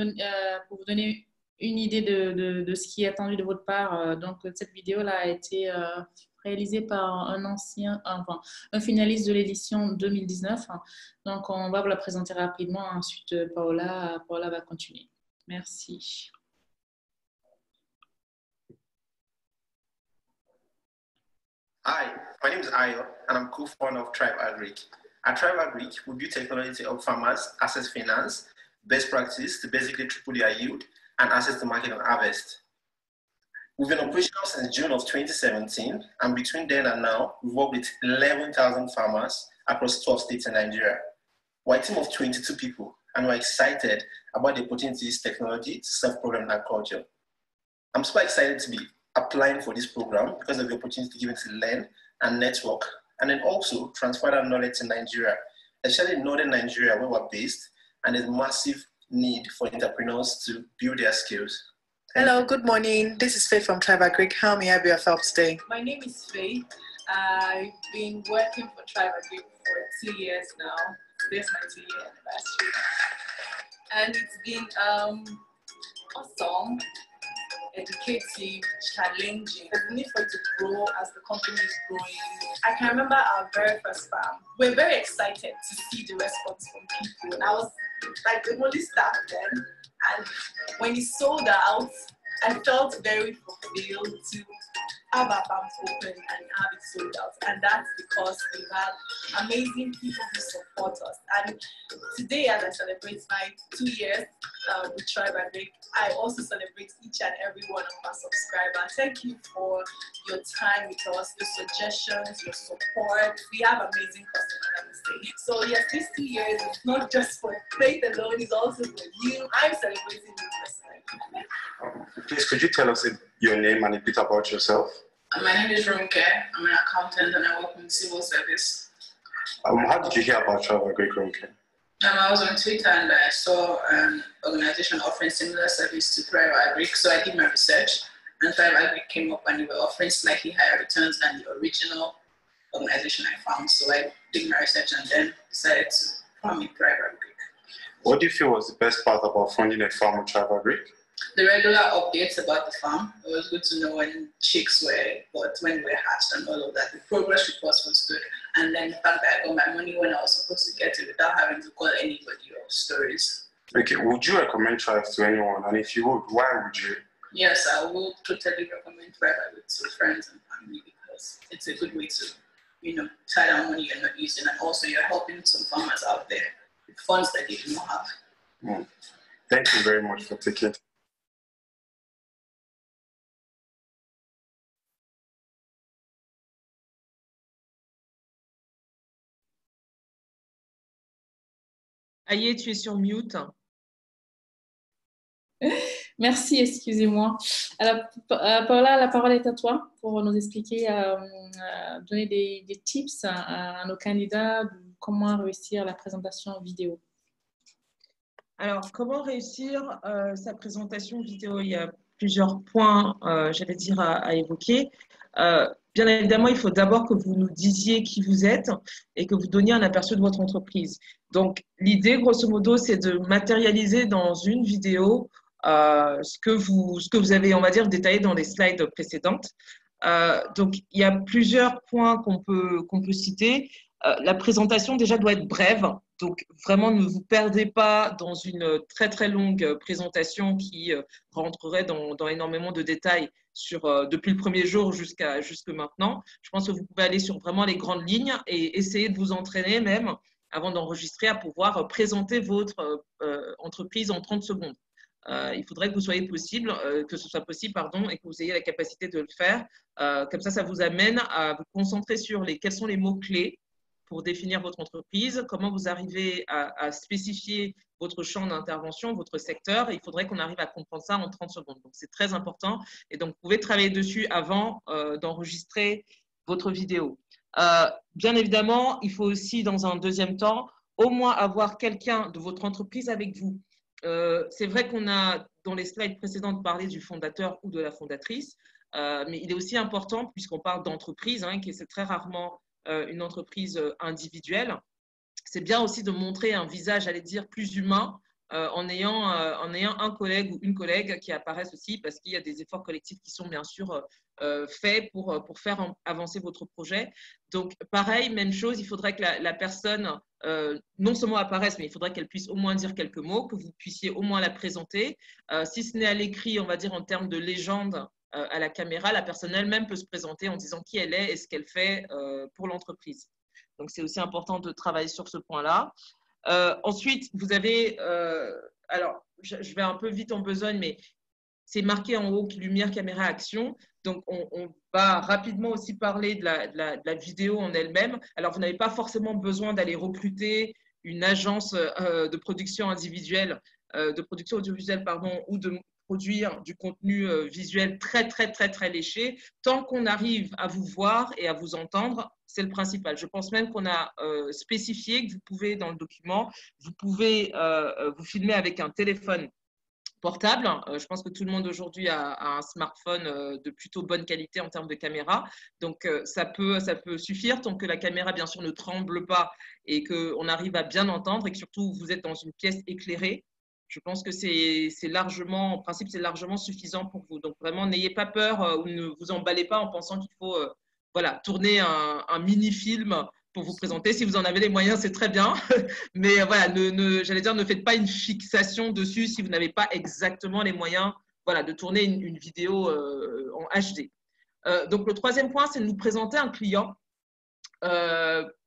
[SPEAKER 1] donner une idée de ce qui est attendu de votre part. Donc, cette vidéo-là a été réalisé par un finaliste de l'édition 2019. Donc, on va vous la présenter rapidement. Ensuite, Paula va continuer. Merci.
[SPEAKER 11] Hi, my name is Ayo, and I'm co-founder of Tribe Agric. At Tribe Agric, we build technology to help farmers access finance, best practice to basically triple their yield, and access the market and harvest. We've been operational since June of 2017, and between then and now, we've worked with 11,000 farmers across 12 states in Nigeria. We're a team of 22 people, and we're excited about the opportunities technology to self-program agriculture. I'm super excited to be applying for this program because of the opportunity given to learn and network, and then also transfer that knowledge to Nigeria, especially in northern Nigeria where we're based, and there's massive need for entrepreneurs to build their skills.
[SPEAKER 12] Hello, good morning. This is Faye from Tribe Agric. How may I be of help today?
[SPEAKER 13] My name is Faye. I've been working for Tribe Agric for 2 years now. Today's my 2-year anniversary. And it's been awesome, educative, challenging. There's a need for it to grow as the company is growing. I can remember our very first farm. We're very excited to see the response from people. And I was like the only staff then. And when it sold out, I felt very fulfilled to have our farms open and have it sold out. And that's because we have amazing people who support us. And today, as I celebrate my 2 years with Tribe Agric, I also celebrate each and every one of our subscribers. Thank you for your time with us, your suggestions, your support. We have amazing customers, I would say. So yes, these 2 years is not just for Faith alone, it's also for you. I'm celebrating you personally.
[SPEAKER 14] Please, could you tell us your name and a bit about yourself?
[SPEAKER 15] My name is Ronke. I'm an accountant and I work in civil service.
[SPEAKER 14] How did you hear about Tribe Agric, Ronke?
[SPEAKER 15] I was on Twitter and I saw an organization offering similar service to Tribe Agric, so I did my research and Tribe Agric came up and they were offering slightly higher returns than the original organization I found. So I did my research and then decided to farm with Tribe Agric.
[SPEAKER 14] What do you feel was the best part about funding a farm with Tribe Agric?
[SPEAKER 15] The regular updates about the farm. It was good to know when chicks were bought, when we were hatched and all of that. The progress reports was good. And then the fact that I got my money when I was supposed to get it without having to call anybody or stories.
[SPEAKER 14] Okay, would you recommend Tribe to anyone? And if you would, why would you?
[SPEAKER 15] Yes, I will totally recommend Tribe to friends and family because it's a good way to, tie down money you're not using, and also you're helping some farmers out there with funds that they do not have.
[SPEAKER 14] Thank you very much for taking it.
[SPEAKER 10] Aïe, tu es sur mute.
[SPEAKER 1] Merci, excusez-moi. Alors, Paula, la parole est à toi pour nous expliquer, donner des tips à nos candidats de comment réussir la présentation vidéo.
[SPEAKER 10] Alors, comment réussir sa présentation vidéo? Il y a plusieurs points, j'allais dire, à évoquer. Bien évidemment, il faut d'abord que vous nous disiez qui vous êtes et que vous donniez un aperçu de votre entreprise. Donc, l'idée, grosso modo, c'est de matérialiser dans une vidéo ce que vous avez, on va dire, détaillé dans les slides précédentes. Donc, il y a plusieurs points qu'on peut citer. La présentation, déjà, doit être brève. Donc, vraiment, ne vous perdez pas dans une très, très longue présentation qui rentrerait dans énormément de détails depuis le premier jour jusque maintenant. Je pense que vous pouvez aller sur vraiment les grandes lignes et essayer de vous entraîner même avant d'enregistrer à pouvoir présenter votre entreprise en 30 secondes. Il faudrait que ce soit possible, et que vous ayez la capacité de le faire. Comme ça vous amène à vous concentrer sur quels sont les mots-clés pour définir votre entreprise, comment vous arrivez à spécifier votre champ d'intervention, votre secteur. Et il faudrait qu'on arrive à comprendre ça en 30 secondes. Donc, c'est très important. Et donc, vous pouvez travailler dessus avant d'enregistrer votre vidéo. Bien évidemment, il faut aussi, dans un deuxième temps, au moins avoir quelqu'un de votre entreprise avec vous. C'est vrai qu'on a, dans les slides précédentes, parlé du fondateur ou de la fondatrice, mais il est aussi important, puisqu'on parle d'entreprise, qui c'est très rarement une entreprise individuelle, c'est bien aussi de montrer un visage, j'allais dire, plus humain, en ayant un collègue ou une collègue qui apparaissent aussi, parce qu'il y a des efforts collectifs qui sont bien sûr faits pour faire avancer votre projet. Donc, pareil, même chose, il faudrait que la personne non seulement apparaisse, mais il faudrait qu'elle puisse au moins dire quelques mots, que vous puissiez au moins la présenter. Si ce n'est à l'écrit, on va dire en termes de légende, à la caméra, la personne elle-même peut se présenter en disant qui elle est et ce qu'elle fait pour l'entreprise. Donc, c'est aussi important de travailler sur ce point-là. Ensuite, vous avez, alors, je vais un peu vite en besogne, mais c'est marqué en haut lumière, caméra, action. Donc, on va rapidement aussi parler de la vidéo en elle-même. Alors, vous n'avez pas forcément besoin d'aller recruter une agence de production individuelle, de production audiovisuelle, pardon, ou de produire du contenu visuel très, très, très, très léché. Tant qu'on arrive à vous voir et à vous entendre, c'est le principal. Je pense même qu'on a spécifié que vous pouvez, dans le document, vous pouvez vous filmer avec un téléphone portable. Je pense que tout le monde aujourd'hui a un smartphone de plutôt bonne qualité en termes de caméra. Donc, ça peut suffire tant que la caméra, bien sûr, ne tremble pas et qu'on arrive à bien entendre et que surtout, vous êtes dans une pièce éclairée. Je pense que c'est largement, en principe, c'est largement suffisant pour vous. Donc, vraiment, n'ayez pas peur ou ne vous emballez pas en pensant qu'il faut tourner un mini-film pour vous présenter. Si vous en avez les moyens, c'est très bien. Mais voilà, j'allais dire, ne faites pas une fixation dessus si vous n'avez pas exactement les moyens, voilà, de tourner une vidéo en HD. Donc, le troisième point, c'est de nous présenter un client.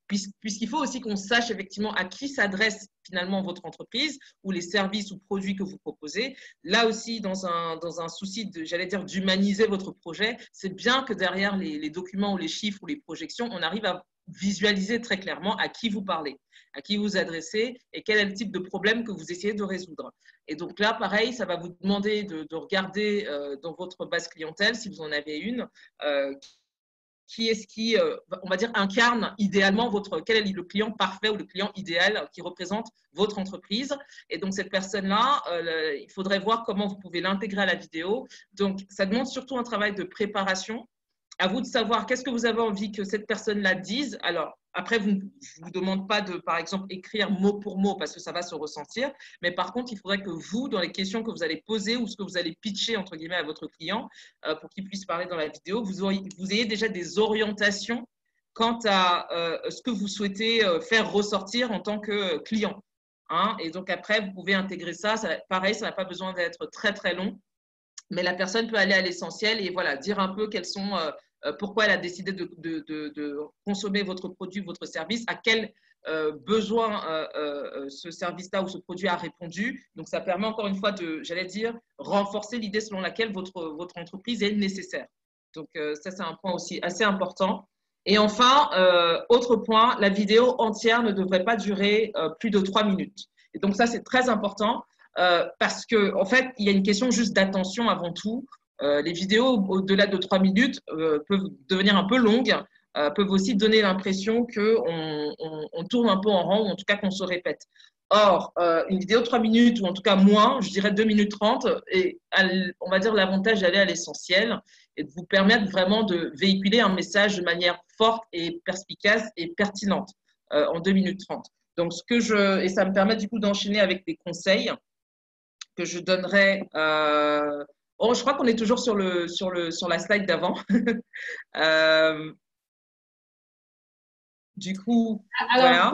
[SPEAKER 10] Puisqu'il faut aussi qu'on sache effectivement à qui s'adresse finalement votre entreprise ou les services ou produits que vous proposez. Là aussi, dans un souci, j'allais dire, d'humaniser votre projet, c'est bien que derrière les documents ou les chiffres ou les projections, on arrive à visualiser très clairement à qui vous parlez, à qui vous adressez et quel est le type de problème que vous essayez de résoudre. Et donc là, pareil, ça va vous demander de regarder dans votre base clientèle, si vous en avez une, qui est-ce qui, on va dire, incarne idéalement quel est le client parfait ou le client idéal qui représente votre entreprise. Et donc, cette personne-là, il faudrait voir comment vous pouvez l'intégrer à la vidéo. Donc, ça demande surtout un travail de préparation. À vous de savoir qu'est-ce que vous avez envie que cette personne-là dise. Alors, après, je ne vous demande pas de, par exemple, écrire mot pour mot parce que ça va se ressentir. Mais par contre, il faudrait que vous, dans les questions que vous allez poser ou ce que vous allez pitcher, entre guillemets, à votre client, pour qu'il puisse parler dans la vidéo, vous ayez déjà des orientations quant à ce que vous souhaitez faire ressortir en tant que client. Hein. Et donc, après, vous pouvez intégrer ça. Pareil, ça n'a pas besoin d'être très, très long. Mais la personne peut aller à l'essentiel et voilà, dire un peu quels sont… pourquoi elle a décidé de consommer votre produit, votre service, à quel besoin ce service-là ou ce produit a répondu. Donc, ça permet encore une fois de, j'allais dire, renforcer l'idée selon laquelle votre entreprise est nécessaire. Donc, ça, c'est un point aussi assez important. Et enfin, autre point, la vidéo entière ne devrait pas durer plus de 3 minutes. Et donc, ça, c'est très important parce qu'en fait, il y a une question juste d'attention avant tout. Les vidéos au-delà de 3 minutes peuvent devenir un peu longues, peuvent aussi donner l'impression qu'on tourne un peu en rond ou en tout cas qu'on se répète. Or, une vidéo de 3 minutes ou en tout cas moins, je dirais 2 minutes 30, et on va dire l'avantage d'aller à l'essentiel et de vous permettre vraiment de véhiculer un message de manière forte et perspicace et pertinente en 2 minutes 30. Donc, et ça me permet du coup d'enchaîner avec des conseils que je donnerai. Oh, je crois qu'on est toujours sur la slide d'avant. Du coup,
[SPEAKER 1] alors,
[SPEAKER 10] voilà.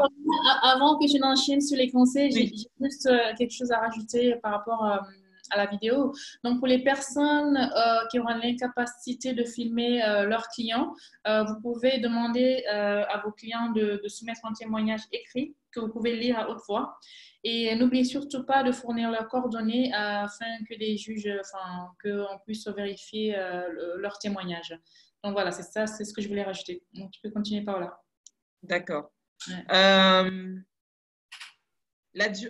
[SPEAKER 1] Avant que je n'enchaîne sur les conseils, j'ai juste quelque chose à rajouter par rapport à la vidéo. Donc, pour les personnes qui auront l'incapacité de filmer leurs clients, vous pouvez demander à vos clients de soumettre un témoignage écrit que vous pouvez lire à haute voix. Et n'oubliez surtout pas de fournir leurs coordonnées afin que les juges, qu'on puisse vérifier leur témoignage. Donc voilà, c'est ça, c'est ce que je voulais rajouter. Donc tu peux continuer par là.
[SPEAKER 10] D'accord.
[SPEAKER 1] Ouais.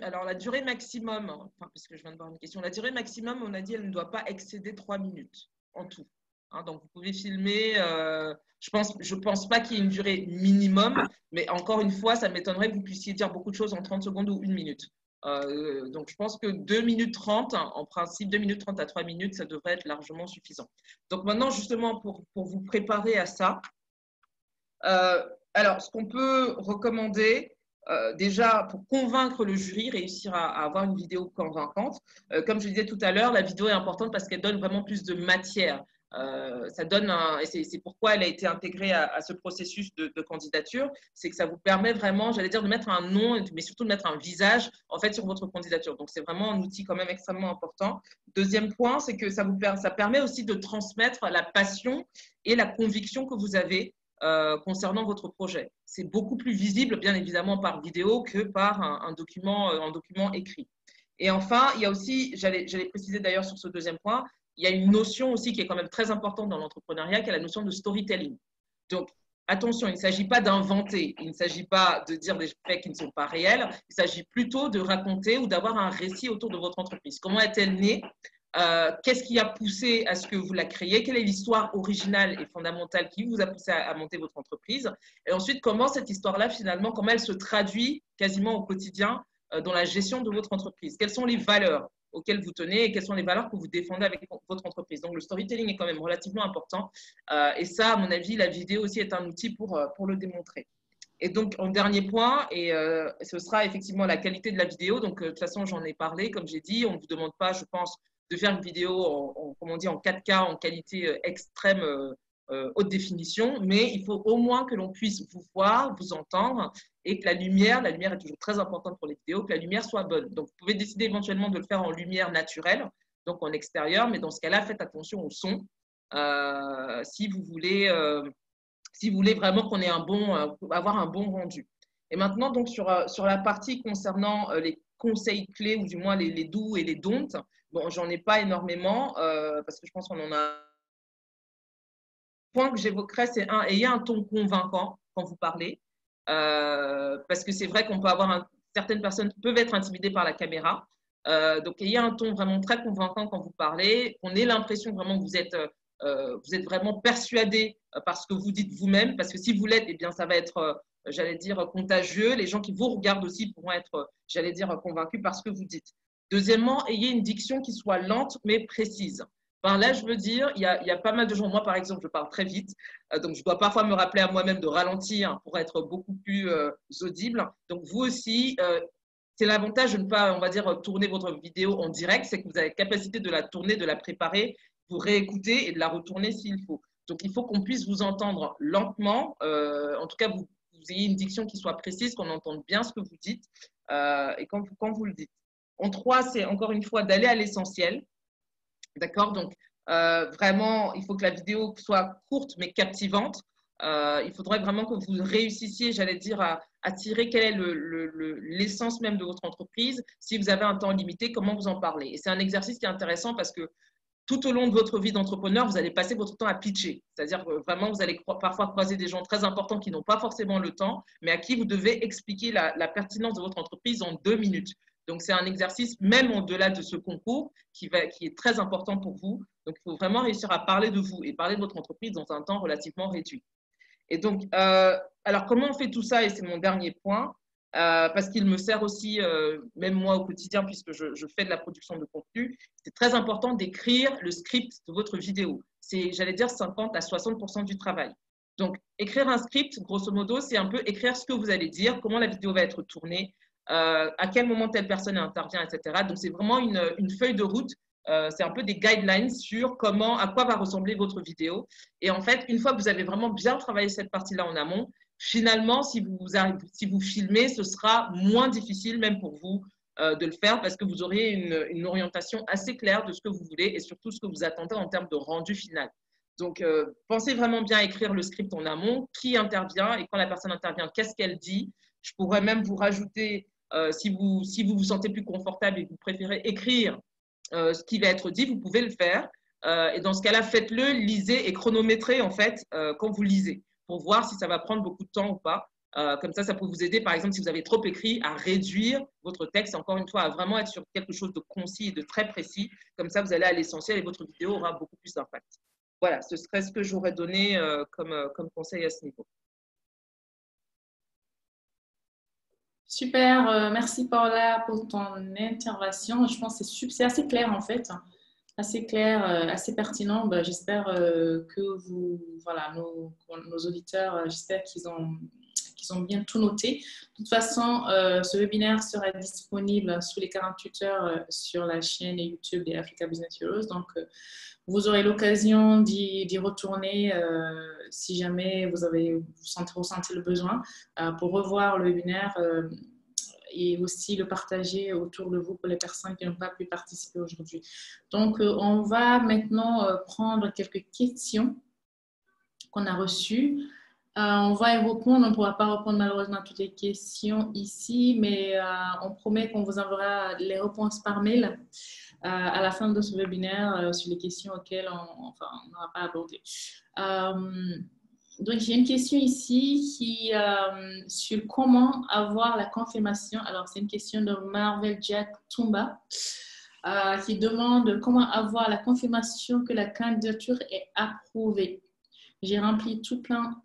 [SPEAKER 10] Alors la durée maximum, parce que je viens de voir une question, la durée maximum, on a dit, elle ne doit pas excéder 3 minutes en tout. Hein, donc vous pouvez filmer, je pense pas qu'il y ait une durée minimum, mais encore une fois, ça m'étonnerait que vous puissiez dire beaucoup de choses en 30 secondes ou 1 minute. Donc je pense que 2 minutes 30, en principe 2 minutes 30 à 3 minutes, ça devrait être largement suffisant. Donc maintenant, justement, pour vous préparer à ça, alors ce qu'on peut recommander, déjà, pour convaincre le jury, réussir à avoir une vidéo convaincante. Comme je disais tout à l'heure, la vidéo est importante parce qu'elle donne vraiment plus de matière. Ça donne et c'est pourquoi elle a été intégrée à ce processus de candidature, c'est que ça vous permet vraiment, j'allais dire, de mettre un nom, mais surtout de mettre un visage en fait sur votre candidature. Donc, c'est vraiment un outil quand même extrêmement important. Deuxième point, c'est que ça permet aussi de transmettre la passion et la conviction que vous avez concernant votre projet. C'est beaucoup plus visible, bien évidemment, par vidéo que par un document écrit. Et enfin, il y a aussi, j'allais préciser d'ailleurs sur ce deuxième point, il y a une notion aussi qui est quand même très importante dans l'entrepreneuriat, qui est la notion de storytelling. Donc, attention, il ne s'agit pas d'inventer, il ne s'agit pas de dire des faits qui ne sont pas réels, il s'agit plutôt de raconter ou d'avoir un récit autour de votre entreprise. Comment est-elle née ? Qu'est-ce qui a poussé à ce que vous la créiez? Quelle est l'histoire originale et fondamentale qui vous a poussé à monter votre entreprise? Et ensuite, comment cette histoire-là, finalement, comment elle se traduit quasiment au quotidien dans la gestion de votre entreprise? Quelles sont les valeurs auxquelles vous tenez et quelles sont les valeurs que vous défendez avec votre entreprise? Donc, le storytelling est quand même relativement important. Et ça, à mon avis, la vidéo aussi est un outil pour le démontrer. Et donc, en dernier point, et ce sera effectivement la qualité de la vidéo. Donc, de toute façon, j'en ai parlé, comme j'ai dit, on ne vous demande pas, je pense, de faire une vidéo en 4K en qualité extrême haute définition, mais il faut au moins que l'on puisse vous voir, vous entendre et que la lumière est toujours très importante pour les vidéos, que la lumière soit bonne. Donc, vous pouvez décider éventuellement de le faire en lumière naturelle, donc en extérieur, mais dans ce cas-là, faites attention au son si vous voulez vraiment qu'on ait avoir un bon rendu. Et maintenant, donc, sur la partie concernant les conseils clés, ou du moins les do et les don't, bon, j'en ai pas énormément parce que je pense qu'on en a. Le point que j'évoquerais, c'est ayez un ton convaincant quand vous parlez, parce que c'est vrai qu'on peut avoir certaines personnes peuvent être intimidées par la caméra. Donc, ayez un ton vraiment très convaincant quand vous parlez, qu'on ait l'impression vraiment que vous êtes vraiment persuadé par ce que vous dites vous-même, parce que si vous l'êtes, eh bien, ça va être, j'allais dire, contagieux. Les gens qui vous regardent aussi pourront être, j'allais dire, convaincus par ce que vous dites. Deuxièmement, ayez une diction qui soit lente mais précise. Enfin, là, je veux dire, il y a pas mal de gens. Moi, par exemple, je parle très vite, donc je dois parfois me rappeler à moi-même de ralentir pour être beaucoup plus audible. Donc, vous aussi, c'est l'avantage de ne pas, on va dire, tourner votre vidéo en direct, c'est que vous avez la capacité de la tourner, de la préparer, vous réécouter et de la retourner s'il faut. Donc, il faut qu'on puisse vous entendre lentement, en tout cas, vous ayez une diction qui soit précise, qu'on entende bien ce que vous dites et quand vous le dites. En 3, c'est encore une fois d'aller à l'essentiel. D'accord? Donc, vraiment, il faut que la vidéo soit courte mais captivante. Il faudrait vraiment que vous réussissiez, j'allais dire, à tirer quelle est l'essence même de votre entreprise. Si vous avez un temps limité, comment vous en parlez? Et c'est un exercice qui est intéressant parce que tout au long de votre vie d'entrepreneur, vous allez passer votre temps à pitcher. C'est-à-dire que vraiment, vous allez parfois croiser des gens très importants qui n'ont pas forcément le temps, mais à qui vous devez expliquer la pertinence de votre entreprise en 2 minutes. Donc, c'est un exercice, même au-delà de ce concours, qui est très important pour vous. Donc, il faut vraiment réussir à parler de vous et parler de votre entreprise dans un temps relativement réduit. Et donc, alors, comment on fait tout ça? Et c'est mon dernier point, parce qu'il me sert aussi, même moi au quotidien, puisque je fais de la production de contenu, c'est très important d'écrire le script de votre vidéo. C'est, j'allais dire, 50 à 60% du travail. Donc, écrire un script, grosso modo, c'est un peu écrire ce que vous allez dire, comment la vidéo va être tournée, à quel moment telle personne intervient, etc. Donc, c'est vraiment une feuille de route. C'est un peu des guidelines sur à quoi va ressembler votre vidéo. Et en fait, une fois que vous avez vraiment bien travaillé cette partie-là en amont, finalement, si vous filmez, ce sera moins difficile même pour vous de le faire parce que vous aurez une orientation assez claire de ce que vous voulez et surtout ce que vous attendez en termes de rendu final. Donc, pensez vraiment bien à écrire le script en amont, qui intervient et quand la personne intervient, qu'est-ce qu'elle dit. Je pourrais même vous rajouter, si vous vous sentez plus confortable et que vous préférez écrire ce qui va être dit, vous pouvez le faire. Et dans ce cas-là, faites-le, lisez et chronométrez en fait quand vous lisez pour voir si ça va prendre beaucoup de temps ou pas. Comme ça peut vous aider, par exemple, si vous avez trop écrit, à réduire votre texte, encore une fois, à vraiment être sur quelque chose de concis et de très précis. Comme ça, vous allez à l'essentiel et votre vidéo aura beaucoup plus d'impact. Voilà, ce serait ce que j'aurais donné comme conseil à ce niveau.
[SPEAKER 1] Super, merci Paula pour ton intervention. Je pense que c'est assez clair en fait, assez clair, assez pertinent. J'espère que nos auditeurs, j'espère qu'ils ont bien tout noté. De toute façon, ce webinaire sera disponible sous les 48 heures sur la chaîne YouTube des Africa Business Heroes. Donc, vous aurez l'occasion d'y retourner si jamais vous ressentez le besoin pour revoir le webinaire et aussi le partager autour de vous pour les personnes qui n'ont pas pu participer aujourd'hui. Donc, on va maintenant prendre quelques questions qu'on a reçues. On va y répondre. On ne pourra pas répondre malheureusement à toutes les questions ici, mais on promet qu'on vous enverra les réponses par mail à la fin de ce webinaire sur les questions auxquelles on n'aura pas abordé. Donc, j'ai une question ici sur comment avoir la confirmation. Alors, c'est une question de Marvel Jack Tumba qui demande comment avoir la confirmation que la candidature est approuvée. J'ai rempli tout plein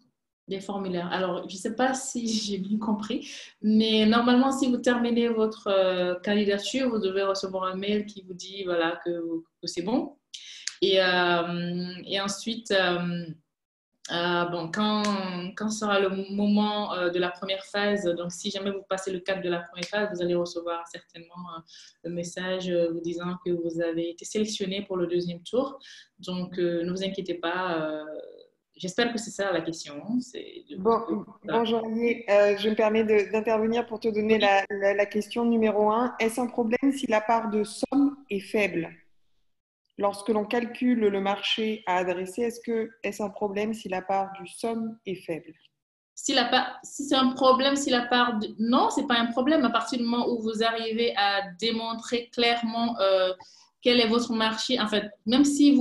[SPEAKER 1] des formulaires. Alors, je ne sais pas si j'ai bien compris, mais normalement, si vous terminez votre candidature, vous devez recevoir un mail qui vous dit voilà, que c'est bon. Et ensuite, quand sera le moment de la première phase, donc si jamais vous passez le cap de la première phase, vous allez recevoir certainement le message vous disant que vous avez été sélectionné pour le deuxième tour. Donc, ne vous inquiétez pas. j'espère que c'est ça la question.
[SPEAKER 16] Bonjour Ayé, je me permets d'intervenir pour te donner la question numéro 1. Est-ce un problème si la part de somme est faible? Lorsque l'on calcule le marché à adresser, est-ce un problème si la part du somme est faible?
[SPEAKER 1] Si c'est un problème, non, c'est pas un problème. À partir du moment où vous arrivez à démontrer clairement quel est votre marché, en fait, même si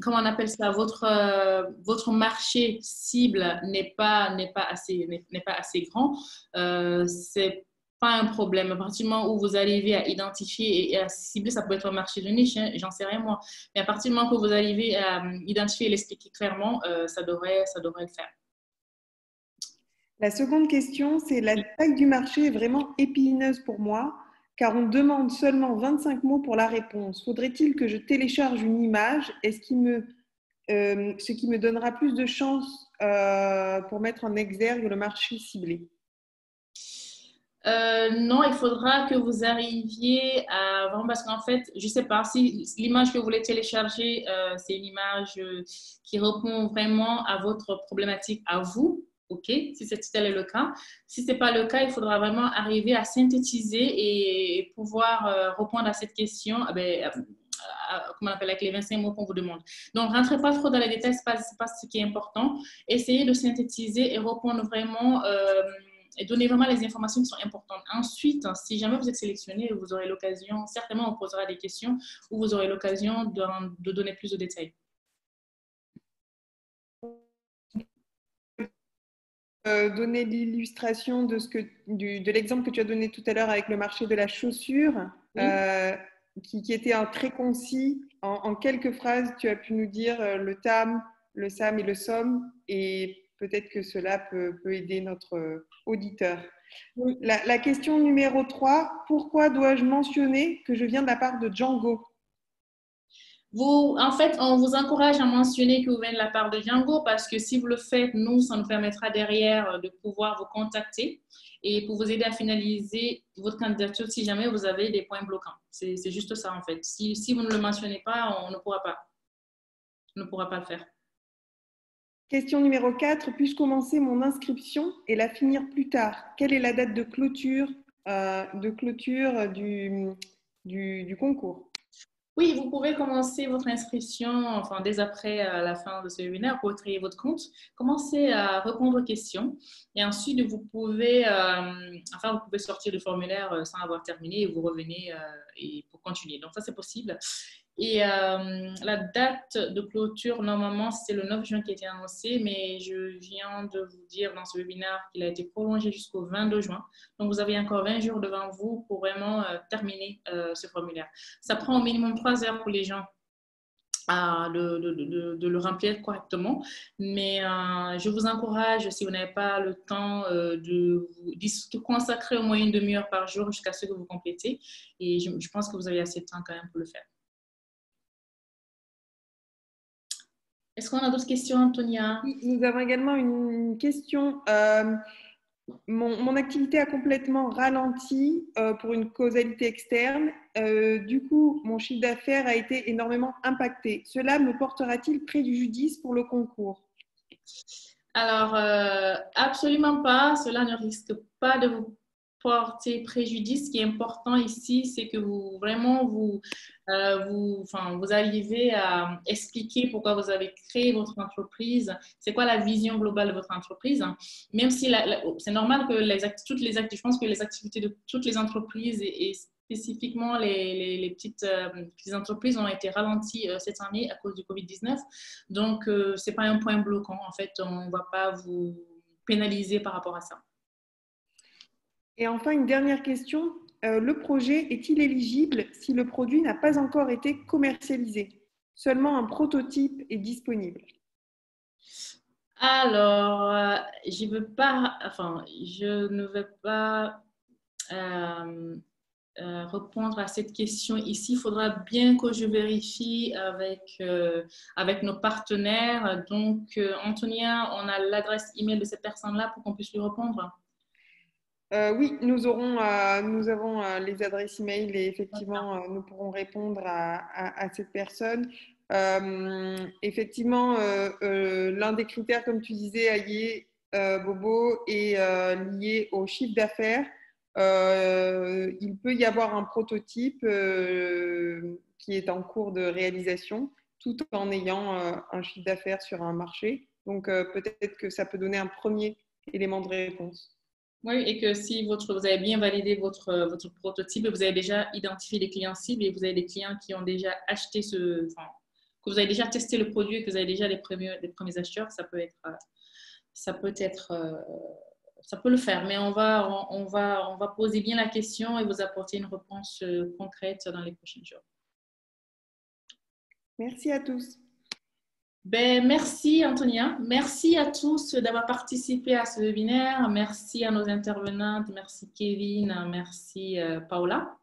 [SPEAKER 1] comment on appelle ça, votre marché cible n'est pas assez grand, c'est pas un problème. À partir du moment où vous arrivez à identifier et à cibler, ça peut être un marché de niche, hein, j'en sais rien moi. Mais à partir du moment que vous arrivez à identifier et l'expliquer clairement, ça devrait le faire.
[SPEAKER 16] La seconde question, c'est la taille du marché est vraiment épineuse pour moi, car on demande seulement 25 mots pour la réponse. Faudrait-il que je télécharge une image? Ce qui me donnera plus de chances pour mettre en exergue le marché ciblé?
[SPEAKER 1] Non, il faudra que vous arriviez à vraiment, parce qu'en fait, je ne sais pas si l'image que vous voulez télécharger, c'est une image qui répond vraiment à votre problématique à vous. OK, si tel est le cas. Si ce n'est pas le cas, il faudra vraiment arriver à synthétiser et pouvoir répondre à cette question comment on appelle, avec les 25 mots qu'on vous demande. Donc, rentrez pas trop dans les détails, ce n'est pas ce qui est important. Essayez de synthétiser et répondre vraiment et donner vraiment les informations qui sont importantes. Ensuite, si jamais vous êtes sélectionné, vous aurez l'occasion, certainement on posera des questions où vous aurez l'occasion de donner plus de détails.
[SPEAKER 16] Donner l'illustration de l'exemple que tu as donné tout à l'heure avec le marché de la chaussure, oui. Qui était très concis. En quelques phrases, tu as pu nous dire le TAM, le SAM et le SOM, et peut-être que cela peut aider notre auditeur. Oui. La question numéro 3, pourquoi dois-je mentionner que je viens de la part de Django?
[SPEAKER 1] En fait, on vous encourage à mentionner que vous venez de la part de Django parce que si vous le faites, ça nous permettra derrière de pouvoir vous contacter et pour vous aider à finaliser votre candidature si jamais vous avez des points bloquants. C'est juste ça en fait. Si vous ne le mentionnez pas, on ne pourra pas le faire.
[SPEAKER 16] Question numéro 4. Puis-je commencer mon inscription et la finir plus tard? Quelle est la date de clôture du concours?
[SPEAKER 1] Oui, vous pouvez commencer votre inscription dès après la fin de ce webinaire pour créer votre compte. Commencez à répondre aux questions et ensuite vous pouvez sortir le formulaire sans avoir terminé et vous revenez et pour continuer. Donc ça, c'est possible. Et la date de clôture, normalement, c'est le 9 juin qui a été annoncé, mais je viens de vous dire dans ce webinaire qu'il a été prolongé jusqu'au 22 juin. Donc, vous avez encore 20 jours devant vous pour vraiment terminer ce formulaire. Ça prend au minimum 3 heures pour les gens de le remplir correctement. Mais je vous encourage, si vous n'avez pas le temps, de consacrer au moins une demi-heure par jour jusqu'à ce que vous complétez. Et je pense que vous avez assez de temps quand même pour le faire. Est-ce qu'on a d'autres questions, Antonia?
[SPEAKER 16] Nous avons également une question. Mon activité a complètement ralenti pour une causalité externe. Du coup, mon chiffre d'affaires a été énormément impacté. Cela me portera-t-il préjudice pour le concours?
[SPEAKER 1] Alors, absolument pas. Cela ne risque pas de vous porter préjudice. Ce qui est important ici, c'est que vous arrivez à expliquer pourquoi vous avez créé votre entreprise, c'est quoi la vision globale de votre entreprise. Même si c'est normal que je pense que les activités de toutes les entreprises et spécifiquement les petites entreprises ont été ralenties cette année à cause du Covid-19. Donc, ce n'est pas un point bloquant. En fait, on ne va pas vous pénaliser par rapport à ça.
[SPEAKER 16] Et enfin, une dernière question. Le projet est-il éligible si le produit n'a pas encore été commercialisé? Seulement un prototype est disponible.
[SPEAKER 1] Alors, je ne vais pas répondre à cette question ici. Il faudra bien que je vérifie avec nos partenaires. Donc, Antonia, on a l'adresse email de cette personne-là pour qu'on puisse lui répondre.
[SPEAKER 16] Oui, nous avons les adresses email et effectivement, nous pourrons répondre à cette personne. Effectivement, l'un des critères, comme tu disais, Aïe, Bobo, est lié au chiffre d'affaires. Il peut y avoir un prototype qui est en cours de réalisation, tout en ayant un chiffre d'affaires sur un marché. Donc, peut-être que ça peut donner un premier élément de réponse.
[SPEAKER 1] Oui, et que si vous avez bien validé votre prototype, vous avez déjà identifié les clients cibles et vous avez des clients qui ont déjà acheté que vous avez déjà testé le produit et que vous avez déjà les premiers acheteurs, ça peut le faire. Mais on va poser bien la question et vous apporter une réponse concrète dans les prochains jours.
[SPEAKER 16] Merci à tous.
[SPEAKER 1] Merci Antonia, merci à tous d'avoir participé à ce webinaire, merci à nos intervenantes, merci Kevin, merci Paola.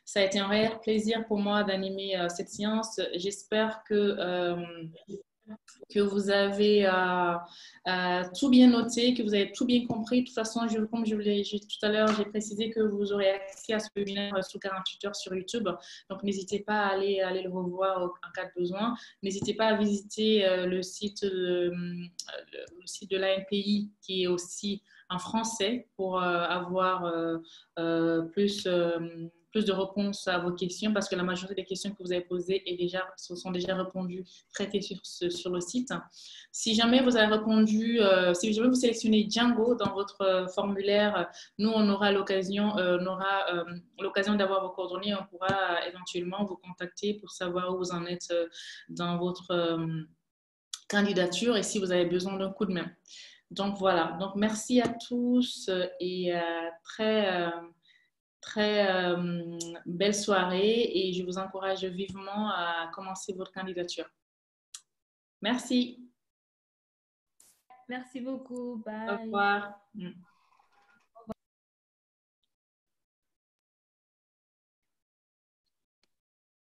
[SPEAKER 1] Ça a été un réel plaisir pour moi d'animer cette séance. J'espère que vous avez tout bien noté, que vous avez tout bien compris. De toute façon, comme je vous l'ai dit tout à l'heure, j'ai précisé que vous aurez accès à ce webinaire sous 48 heures sur YouTube. Donc, n'hésitez pas à aller le revoir en cas de besoin. N'hésitez pas à visiter le site de l'ANPI qui est aussi en français pour avoir plus de réponses à vos questions parce que la majorité des questions que vous avez posées sont déjà répondues, traitées sur le site. Si jamais vous avez répondu, si jamais vous sélectionnez Django dans votre formulaire, nous, on aura l'occasion d'avoir vos coordonnées. On pourra éventuellement vous contacter pour savoir où vous en êtes dans votre candidature et si vous avez besoin d'un coup de main. Donc, voilà. Donc, merci à tous et très belle soirée et je vous encourage vivement à commencer votre candidature. Merci.
[SPEAKER 8] Merci beaucoup. Bye.
[SPEAKER 1] Au revoir.